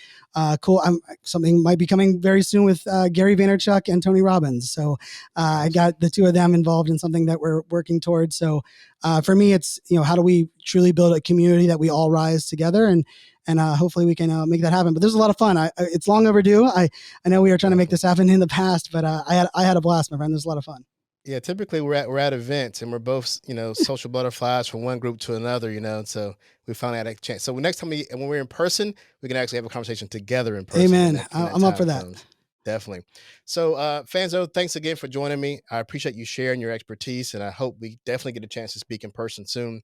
cool, something might be coming very soon with Gary Vaynerchuk and Tony Robbins. So I got the two of them involved in something that we're working towards. So for me, it's, how do we truly build a community that we all rise together, and hopefully we can make that happen. But there's a lot of fun. It's long overdue. I know we were trying to make this happen in the past, but I had a blast, my friend. There's a lot of fun. Yeah, typically we're at events, and we're both, social butterflies from one group to another, so we finally had a chance. So next time when we're in person, we can actually have a conversation together in person. Amen. I'm up for that. Definitely. So Fanzo, thanks again for joining me. I appreciate you sharing your expertise, and I hope we definitely get a chance to speak in person soon.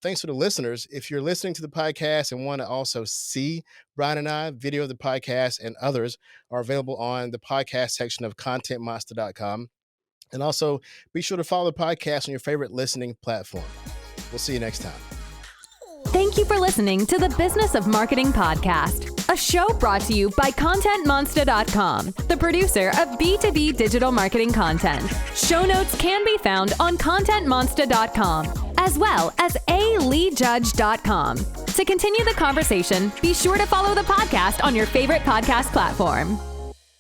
Thanks to the listeners. If you're listening to the podcast and want to also see Brian and I, video of the podcast and others are available on the podcast section of contentmonster.com. And also be sure to follow the podcast on your favorite listening platform. We'll see you next time. Thank you for listening to the Business of Marketing podcast. a show brought to you by ContentMonster.com, the producer of B2B digital marketing content. Show notes can be found on ContentMonster.com, as well as aleejudge.com. To continue the conversation, be sure to follow the podcast on your favorite podcast platform.